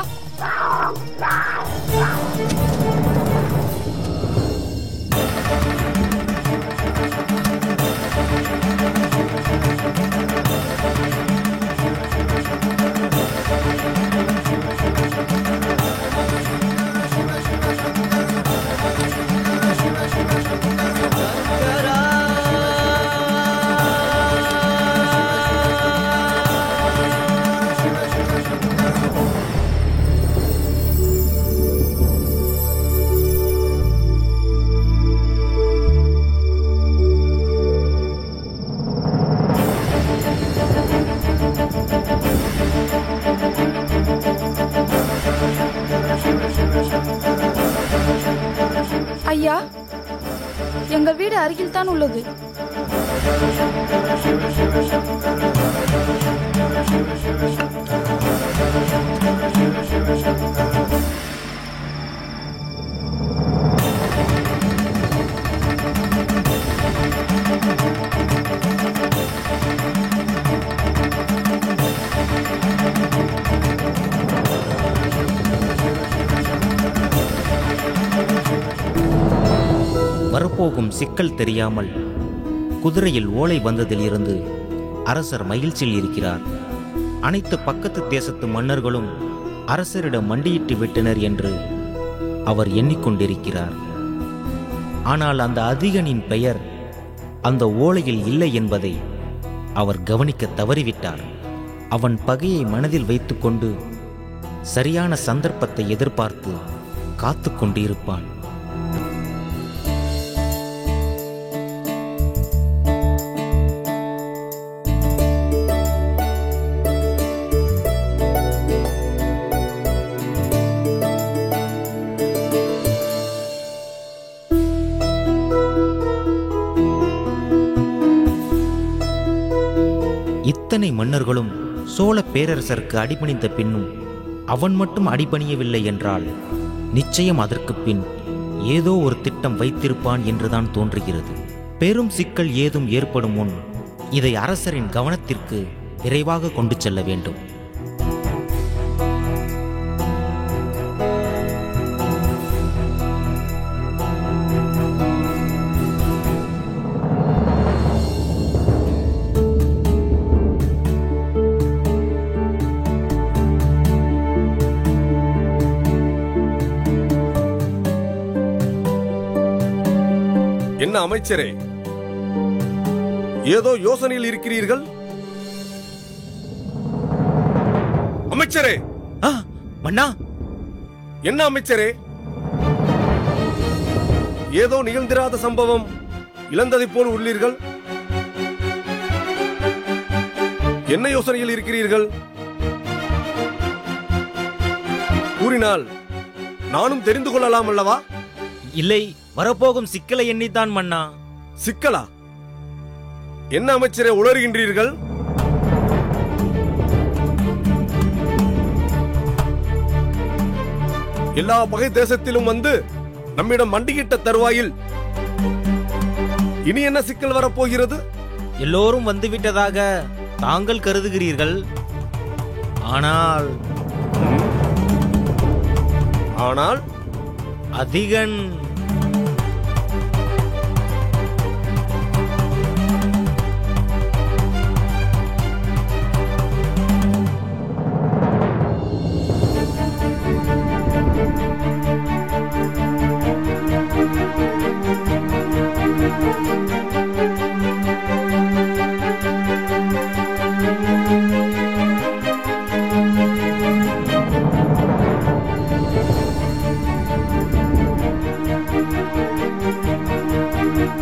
ஐயா, எங்கள் வீடு அருகில் தான் உள்ளது. வரப்போகும் சிக்கல் தெரியாமல் குதிரையில் ஓலை வந்ததில் இருந்து அரசர் மகிழ்ச்சியில் இருக்கிறார். அனைத்து பக்கத்து தேசத்து மன்னர்களும் அரசரிடம் மண்டியிட்டு விட்டனர் என்று அவர் எண்ணிக்கொண்டிருக்கிறார். ஆனால் அந்த அதிகனின் பெயர் அந்த ஓலையில் இல்லை என்பதை அவர் கவனிக்க தவறிவிட்டார். அவன் பகையை மனதில் வைத்துக்கொண்டு சரியான சந்தர்ப்பத்தை எதிர்பார்த்து காத்து கொண்டிருப்பான். இத்தனை மன்னர்களும் சோழ பேரரசருக்கு அடிபணிந்த பின்னும் அவன் மட்டும் அடிபணியவில்லை என்றால் நிச்சயம் அதற்கு பின் ஏதோ ஒரு திட்டம் வைத்திருப்பான் என்றுதான் தோன்றுகிறது. பெரும் சிக்கல் ஏதும் ஏற்படும் முன் இதை அரசரின் கவனத்திற்கு விரைவாக கொண்டு செல்ல வேண்டும். என்ன அமைச்சரே, ஏதோ யோசனையில் இருக்கிறீர்கள். அமைச்சரே! மன்னா! என்ன அமைச்சரே? ஏதோ நிகழ்ந்திராத சம்பவம் இழந்ததை போல் உள்ளீர்கள். என்ன யோசனையில் இருக்கிறீர்கள்? கூறினால் நானும் தெரிந்து கொள்ளலாம் அல்லவா? இல்லை, வரப்போகும் சிக்கலை எண்ணித்தான் மன்னா. சிக்கலா? என்ன அமைச்சரே உளறுகின்றீர்கள்? எல்லா பகை தேசத்திலும் வந்து நம்மிடம் மண்டியிட்ட தருவாயில் இனி என்ன சிக்கல் வரப்போகிறது? எல்லோரும் வந்துவிட்டதாக தாங்கள் கருதுகிறீர்கள். ஆனால் அதிகன்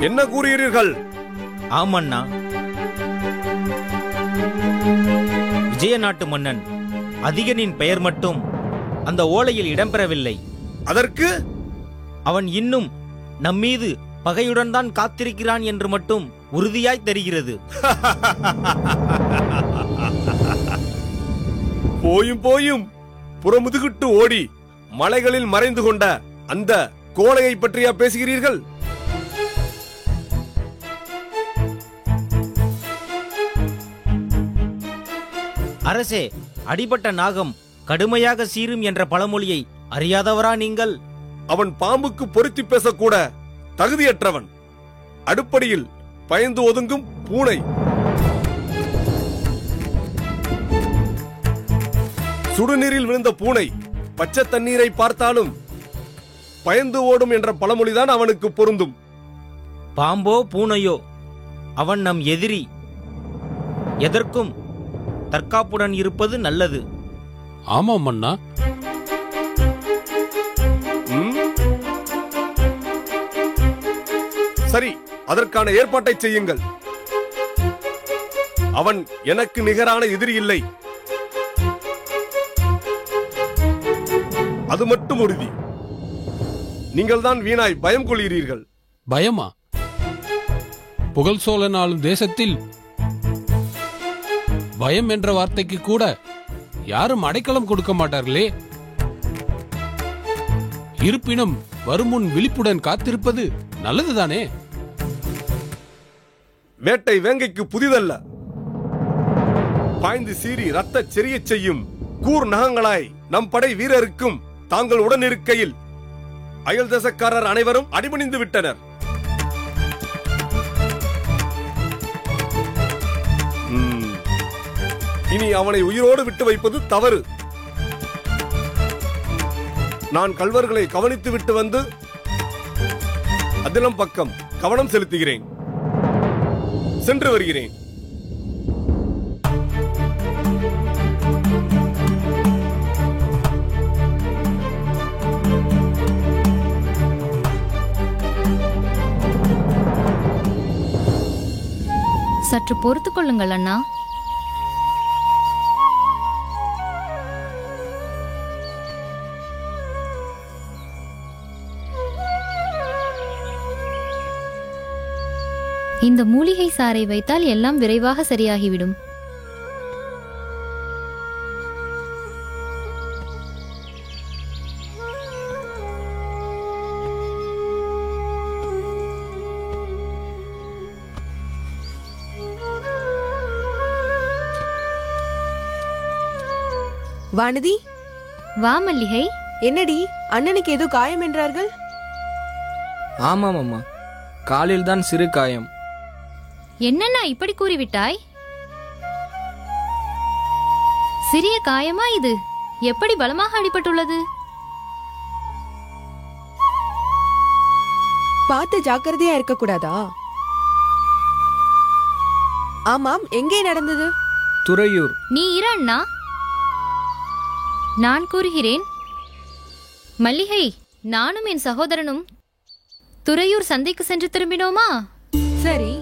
என்ன கூறுகிறீர்கள்? ஆமண்ணா, விஜய நாட்டு மன்னன் அதிகனின் பெயர் மட்டும் அந்த ஓலையில் இடம்பெறவில்லை. அதற்கு அவன் இன்னும் நம்மீது பகையுடன் தான் காத்திருக்கிறான் என்று மட்டும் உறுதியாய் தெரிகிறது. போயும் புறமுதுகிட்டு ஓடி மலைகளில் மறைந்து கொண்ட அந்த கோழையை பற்றியா பேசுகிறீர்கள்? அரசே, அடிபட்ட நாகம் கடுமையாக சீரும் என்ற பழமொழியை அறியாதவரா நீங்கள்? அவன் பாம்புக்கு பொருத்தி பேசக்கூட தகுதியற்றவன். அடுப்படியில் பயந்து ஒதுங்கும் பூனை. சுடுநீரில் விழுந்த பூனை பச்சை தண்ணீரை பார்த்தாலும் பயந்து ஓடும் என்ற பழமொழிதான் அவனுக்கு பொருந்தும். பாம்போ பூனையோ, அவன் நம் எதிரி. எதற்கும் தற்காப்புடன் இருப்பது நல்லது. ஆமாம் மன்னா. சரி, அதற்கான ஏற்பாட்டை செய்யுங்கள். அவன் எனக்கு நிகரான எதிரி இல்லை, அது மட்டும் உறுதி. நீங்கள் தான் வீணாய் பயம் கொள்கிறீர்கள். பயமா? புகழ் சோழன் ஆளும் தேசத்தில் பயம் என்ற வார்த்தைக்கு கூட யாரும் அடைக்கலம் கொடுக்க மாட்டார்களே. இருப்பினும் வருமுன் விழிப்புடன் காத்திருப்பது நல்லதுதானே? வேட்டை வேங்கைக்கு புதிதல்ல. பாய்ந்து சீறி ரத்த செறிய செய்யும் கூர் நகங்களாய் நம் படை வீரருக்கும் தாங்கள் உடன் இருக்கையில் அயல் தேசக்காரர் அனைவரும் அடிபணிந்து விட்டனர். இனி அவனை உயிரோடு விட்டு வைப்பது தவறு. நான் கள்வர்களை கவனித்து விட்டு வந்து அதிலம் பக்கம் கவனம் செலுத்துகிறேன். சென்று வருகிறேன். சற்று பொறுத்துக் கொள்ளுங்கள் அண்ணா. இந்த மூலிகை சாறை வைத்தால் எல்லாம் விரைவாக சரியாகிவிடும். வானதி, வா மல்லிகை. என்னடி, அண்ணனுக்கு ஏதோ காயம் என்றார்கள்? ஆமாம் அம்மா, காலில் தான் சிறு காயம். என்னண்ணா இப்படி கூறிவிட்டாய்? சிறிய காயமா இது? எப்படி பலமாக அடிபட்டுள்ளது? பார்த்து ஜாக்கிரதையா இருக்க கூடாதா? ஆமாம், எங்கே நடந்தது? துறையூர். நீ இரு அண்ணா, நான் கூறுகிறேன். மல்லிகை, நானும் என் சகோதரனும் துறையூர் சந்தைக்கு சென்று திரும்பினோமா? சரி.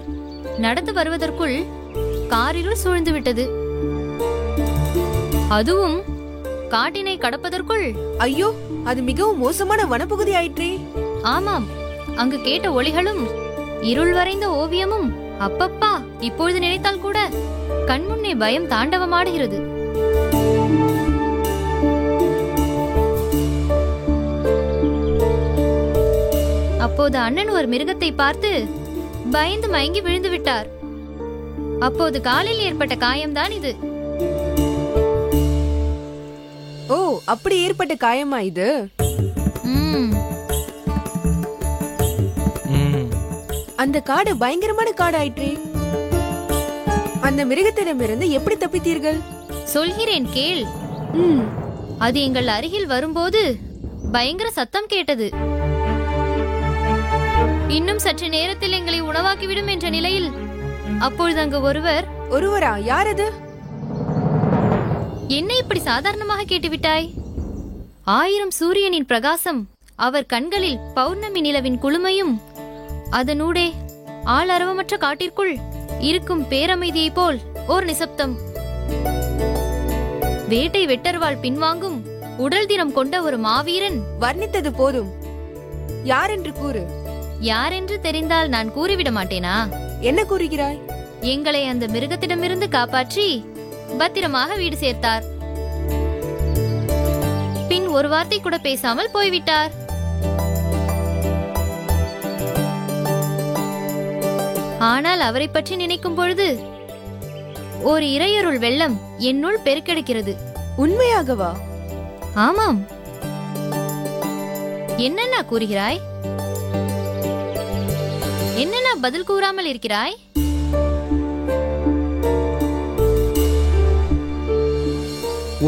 நடந்து வருவதற்குள் காரிருள் சூழ்ந்து விட்டது. அதுவும் காட்டினை கடப்பதற்குள். ஐயோ, அது மிகவும் மோசமான வனப்பகுதி ஆயிற்றே. ஆமாம், அங்கு கேட்ட ஒலிகளும் இருள் வரைந்த ஓவியமும் அப்பப்பா, இப்பொழுது நினைத்தால் கூட கண்முன்னே பயம் தாண்டவமாடுகிறது. அப்போது அண்ணன் ஒரு மிருகத்தை பார்த்து பயந்து மயங்கி விழுந்து விட்டார். அப்போது காலில் ஏற்பட்ட காயம்தான் இது. ஓ, அப்படி ஏற்பட்ட காயமா இது? அந்த காடு பயங்கரமான காடு ஆயிற்றே. அந்த மிருகத்திடமிருந்து எப்படி தப்பித்தீர்கள்? சொல்கிறேன் கேள். அது எங்கள் அருகில் வரும்போது பயங்கர சத்தம் கேட்டது. இன்னும் சற்று நேரத்தில் எங்களை உணவாக்கிவிடும் என்ற நிலையில் அப்பொழுது அங்கு ஒருவரா? யார் அது? என்ன இப்படி சாதாரணமாக கேட்டுவிட்டாய்? 1000 சூரியனின் பிரகாசம், அவர் கண்களில் பௌர்ணமி நிலவின் குளுமையும், அதனூடே ஆளரவமற்ற காட்டிற்குள் இருக்கும் பேரமைதியை போல் ஓர் நிசப்தம். வேட்டை வெட்டர்வாள் பின்வாங்கும் உடல் தினம் கொண்ட ஒரு மாவீரன். வர்ணித்தது போதும், யார் என்று கூறு. யாரென்று தெரிந்தால் நான் கூறிவிட மாட்டேனா? என்ன கூறுகிறாய்? எங்களை அந்த மிருகத்திடமிருந்து காப்பாற்றி பத்திரமாக வீடு சேர்த்தார். பின் ஒரு வார்த்தை கூட பேசாமல் போய்விட்டார். ஆனால் அவரை பற்றி நினைக்கும் பொழுது ஒரு இறையருள் வெள்ளம் என்னுள் பெருக்கெடுக்கிறது. உண்மையாகவா? ஆமாம். என்னென்ன கூறுகிறாய்? என்னென்ன பதில் கூறாமல் இருக்கிறாய்?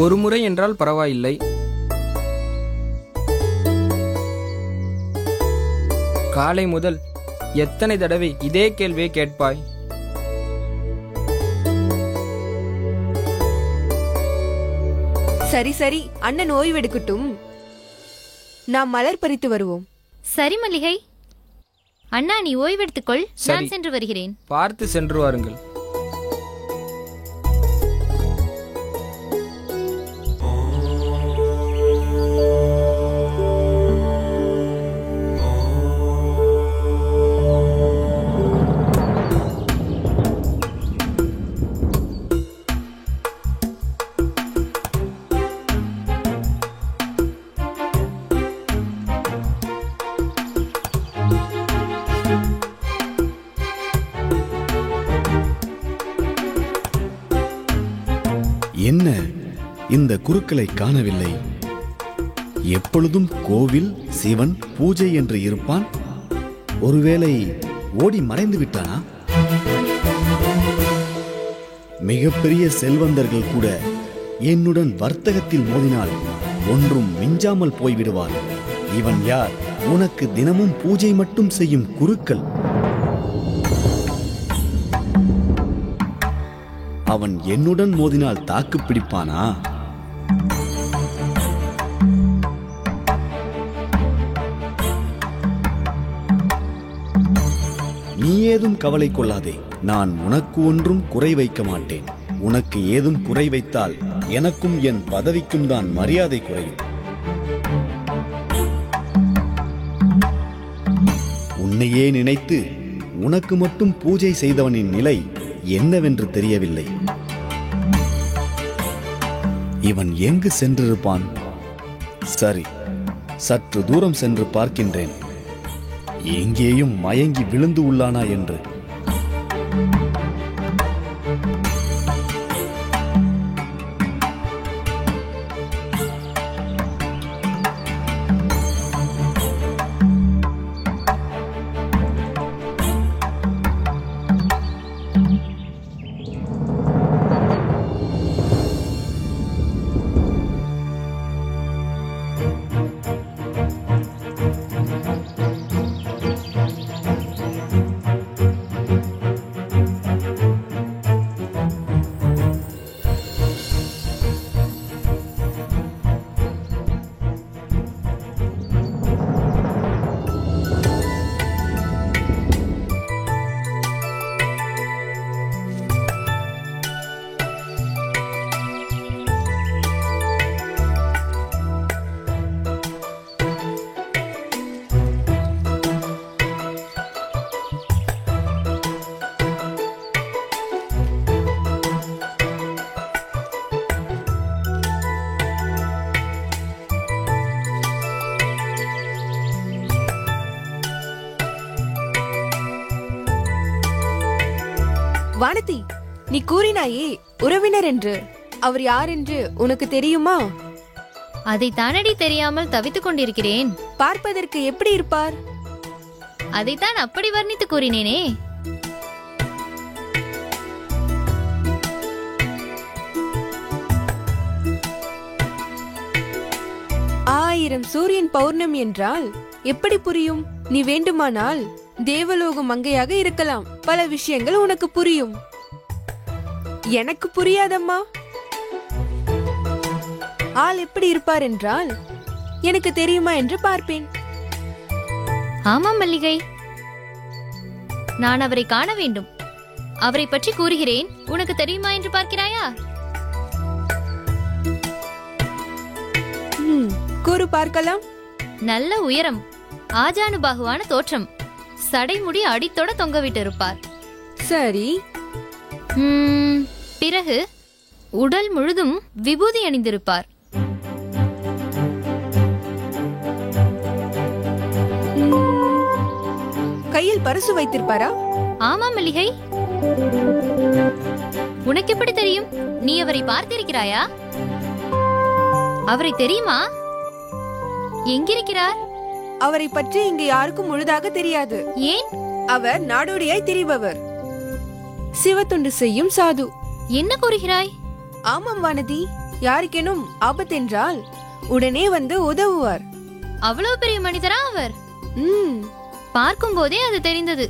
ஒரு முறை என்றால் பரவாயில்லை. காலை முதல் எத்தனை தடவை இதே கேள்வியை கேட்பாய்? சரி சரி, அண்ணன் ஓய்வெடுக்கட்டும். நாம் மலர் பறித்து வருவோம். சரி மல்லிகை. அண்ணா, நீ ஓய்வெடுத்துக்கொள், நான் சென்று வருகிறேன். பார்த்து சென்று வாருங்கள். என்ன, இந்த குருக்களை காணவில்லை? எப்பொழுதும் கோவில், சிவன், பூஜை என்று இருப்பான். ஒருவேளை ஓடி மறைந்து விட்டானா? மிகப்பெரிய செல்வந்தர்கள் கூட என்னுடன் வர்த்தகத்தில் மோதினால் ஒன்றும் மிஞ்சாமல் போய்விடுவார். இவன் யார்? உனக்கு தினமும் பூஜை மட்டும் செய்யும் குருக்கள். அவன் என்னுடன் மோதினால் தாக்கு பிடிப்பானா? நீ ஏதும் கவலை கொள்ளாதே. நான் உனக்கு ஒன்றும் குறை வைக்க மாட்டேன். உனக்கு ஏதும் குறை வைத்தால் எனக்கும் என் பதவிக்கும் தான் மரியாதை குறையும். உன்னையே நினைத்து உனக்கு மட்டும் பூஜை செய்தவனின் நிலை என்னவென்று தெரியவில்லை. இவன் எங்கு சென்றிருப்பான்? சரி, சற்று தூரம் சென்று பார்க்கின்றேன். எங்கேயும் மயங்கி விழுந்து உள்ளானா என்று. வானதி, நீ கூறினாயே உறவினர் என்று. அவர் யார் என்று உனக்கு தெரியுமா? அதை தானடி தெரியாமல் தவித்துக் கொண்டிருக்கிறேன். பார்ப்பதற்கு எப்படி இருப்பார்? அதைத்தான் அப்படி வர்ணித்து கூறினேனே. ஆயிரம் சூரியன் பௌர்ணமி என்றால் எப்படி புரியும்? நீ வேண்டுமானால் தேவலோக மங்கையாக இருக்கலாம். பல விஷயங்கள் உனக்கு புரியும். எனக்கு புரியாதம்மா. ஆள் எப்படி இருப்பார் என்றால் எனக்கு தெரியுமா என்று பார்ப்பேன். ஆமாம் மல்லிகை, நான் அவரை காண வேண்டும். அவரை பற்றி கூறுகிறேன், உனக்கு தெரியுமா என்று பார்க்கிறாயா? கூறு பார்க்கலாம். நல்ல உயரம், ஆஜானுபாகுவான தோற்றம், சடைமுடி அடித்தோட தொங்கவிட்டு இருப்பார். சரி. பிறகு உடல் முழுதும் விபூதி அணிந்திருப்பார். கையில் பரிசு வைத்திருப்பாரா? ஆமா மல்லிகை. உனக்கு எப்படி தெரியும்? நீ அவரை பார்த்திருக்கிறாயா? அவரை தெரியுமா? எங்கிருக்கிறார்? அவரை பற்றி இங்கு யாருக்கும் முழுதாக தெரியாது. ஏன்? அவர் நாடோடியாய் திரிபவர், சிவத்தொண்டு செய்யும் சாது. என்ன கூறுகிறாய்? ஆமாம் வானதி, யாருக்கேனும் ஆபத்தென்றால் உடனே வந்து உதவுவார். அவ்வளவு பெரிய மனிதரா அவர்? பார்க்கும் போதே அது தெரிந்தது.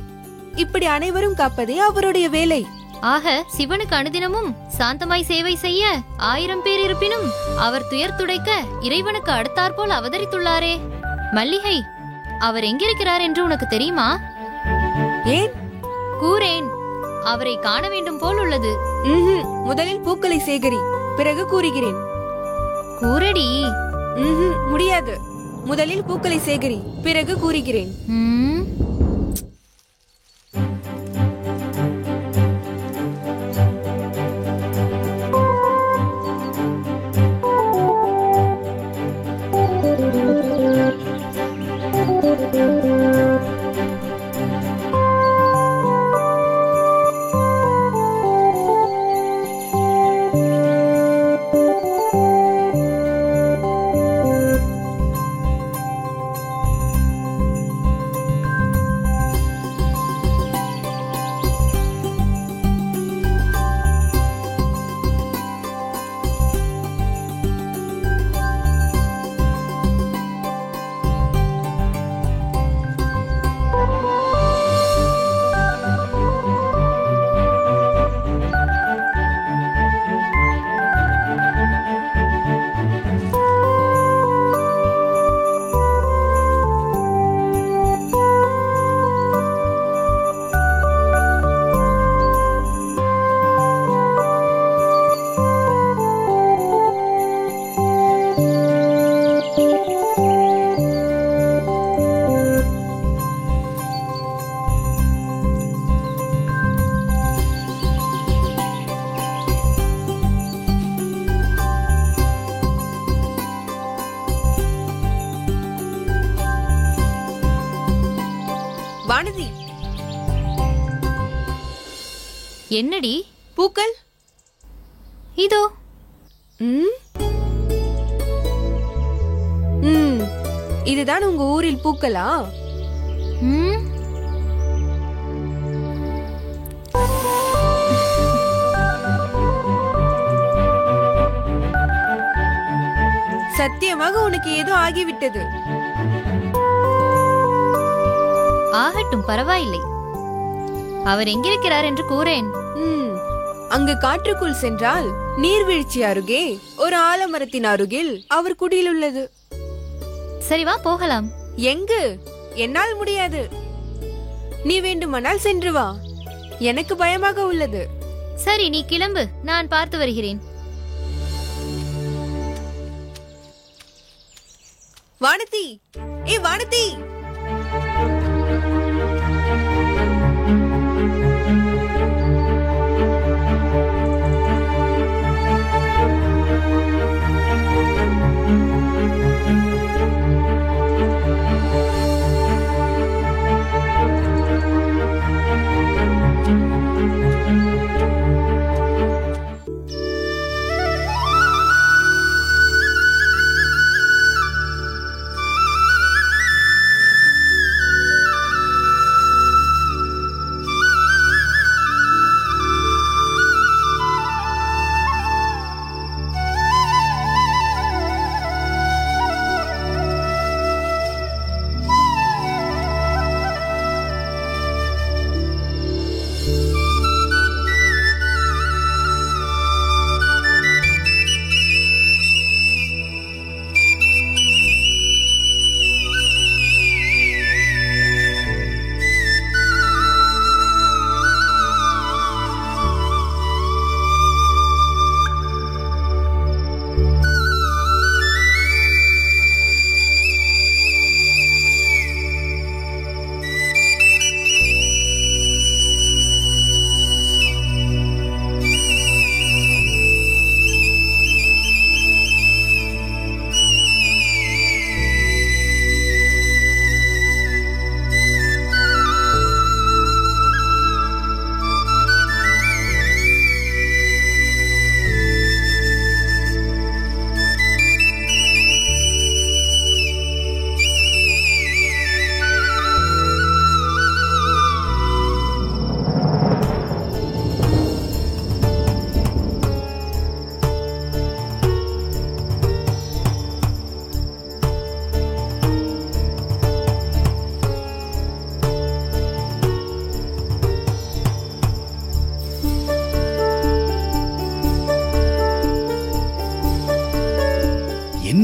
இப்படி அனைவரும் காப்பதே அவருடைய வேலை. ஆக சிவனுக்கு அனுதினமும் சாந்தமாய் சேவை செய்ய 1000 பேர் இருப்பினும் அவர் துயர் துடைக்க இறைவனுக்கு அடுத்தாற்போல் அவதரித்துள்ளாரே. மல்லிகை, அவர் எங்கிருக்கிறார் என்று உனக்கு தெரியுமா? ஏன்? கூறேன், அவரை காண வேண்டும் போல் உள்ளது. முதலில் பூக்களை சேகரி, பிறகு கூறுகிறேன். கூறடி. முடியாது. முதலில் பூக்களை சேகரி, பிறகு கூறுகிறேன். வானதி, என்னடி? பூக்கள் இதோ. இதுதான் உங்க ஊரில் பூக்களா? சத்தியமாக உனக்கு ஏதோ ஆகிவிட்டது. ஆகட்டும், பரவாயில்லை. அவர் எங்கிருக்கிறார் என்று கூறேன். அங்கு காற்றுக்குள் சென்றால் நீர்வீழ்ச்சி அருகே ஒரு ஆலமரத்தின் அருகில் அவர் குடியில் உள்ளது. சரி, வா போகலாம். எங்கு? என்னால் முடியாது. நீ வேண்டுமானால் சென்று வா. எனக்கு பயமாக உள்ளது. சரி, நீ கிளம்பு, நான் பார்த்து வருகிறேன். வானதி, வானதி!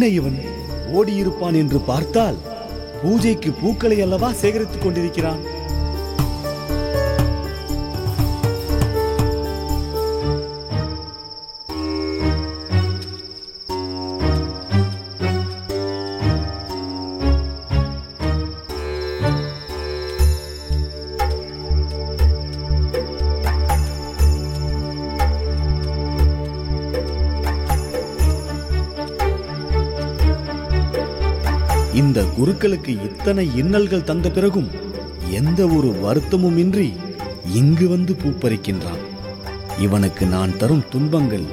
என்ன இவன் ஓடியிருப்பான் என்று பார்த்தால் பூஜைக்கு பூக்களை அல்லவா சேகரித்துக் கொண்டிருக்கிறான். இந்த குருக்களுக்கு இத்தனை இன்னல்கள் தந்த பிறகும் எந்த ஒரு வருத்தமும் இன்றி இங்கு வந்து பூப்பறிக்கின்றான். இவனுக்கு நான் தரும் துன்பங்கள்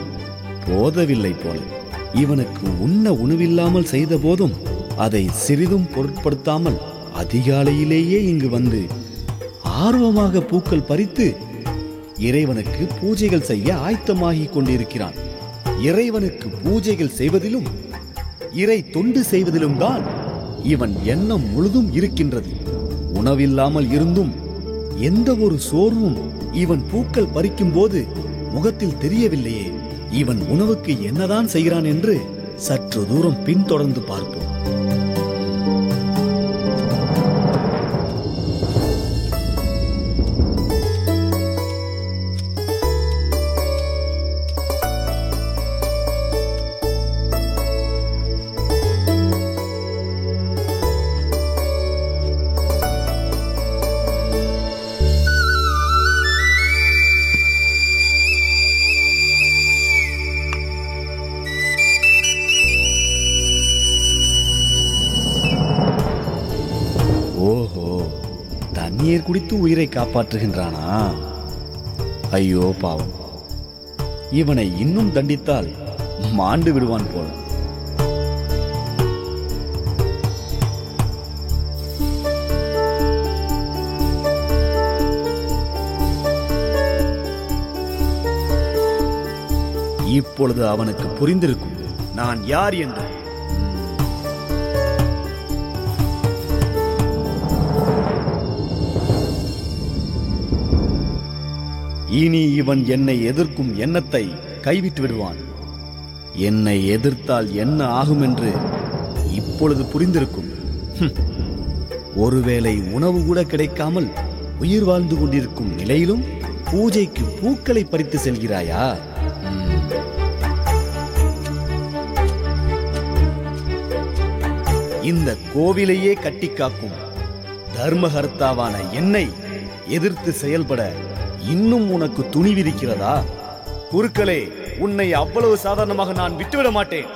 போதவில்லை போல. இவனுக்கு உண்ண உணவில்லாமல் செய்த போதும் அதை சிறிதும் பொருட்படுத்தாமல் அதிகாலையிலேயே இங்கு வந்து ஆர்வமாக பூக்கள் பறித்து இறைவனுக்கு பூஜைகள் செய்ய ஆயத்தமாகிக் கொண்டிருக்கிறான். இறைவனுக்கு பூஜைகள் செய்வதிலும் இறை தொண்டு செய்வதிலும் தான் இவன் எண்ணம் முழுதும் இருக்கின்றது. உணவில்லாமல் இருந்தும் எந்த ஒரு சோர்வும் இவன் பூக்கள் பறிக்கும் போது முகத்தில் தெரியவில்லையே. இவன் உணவுக்கு என்னதான் செய்கிறான் என்று சற்று தூரம் பின்தொடர்ந்து பார்ப்போம். ஓஹோ, தண்ணீர் குடித்து உயிரை காப்பாற்றுகின்றானா? ஐயோ பாவம், இவனை இன்னும் தண்டித்தால் மாண்டு விடுவான் போல. இப்பொழுது அவனுக்கு புரிந்திருக்கும் நான் யார் என்று. இனி இவன் என்னை எதிர்க்கும் எண்ணத்தை கைவிட்டு விடுவான். என்னை எதிர்த்தால் என்ன ஆகும் என்று இப்பொழுது புரிந்திருக்கும். ஒருவேளை உணவு கூட கிடைக்காமல் உயிர் வாழ்ந்து கொண்டிருக்கும் நிலையிலும் பூஜைக்கு பூக்களை பறித்து செல்கிறாயா? இந்த கோவிலையே கட்டி காக்கும் தர்மகர்த்தாவான என்னை எதிர்த்து செயல்பட இன்னும் உனக்கு துணிவிருக்கிறதா? குருக்களே, உன்னை அவ்வளவு சாதாரணமாக நான் விட்டுவிட மாட்டேன்.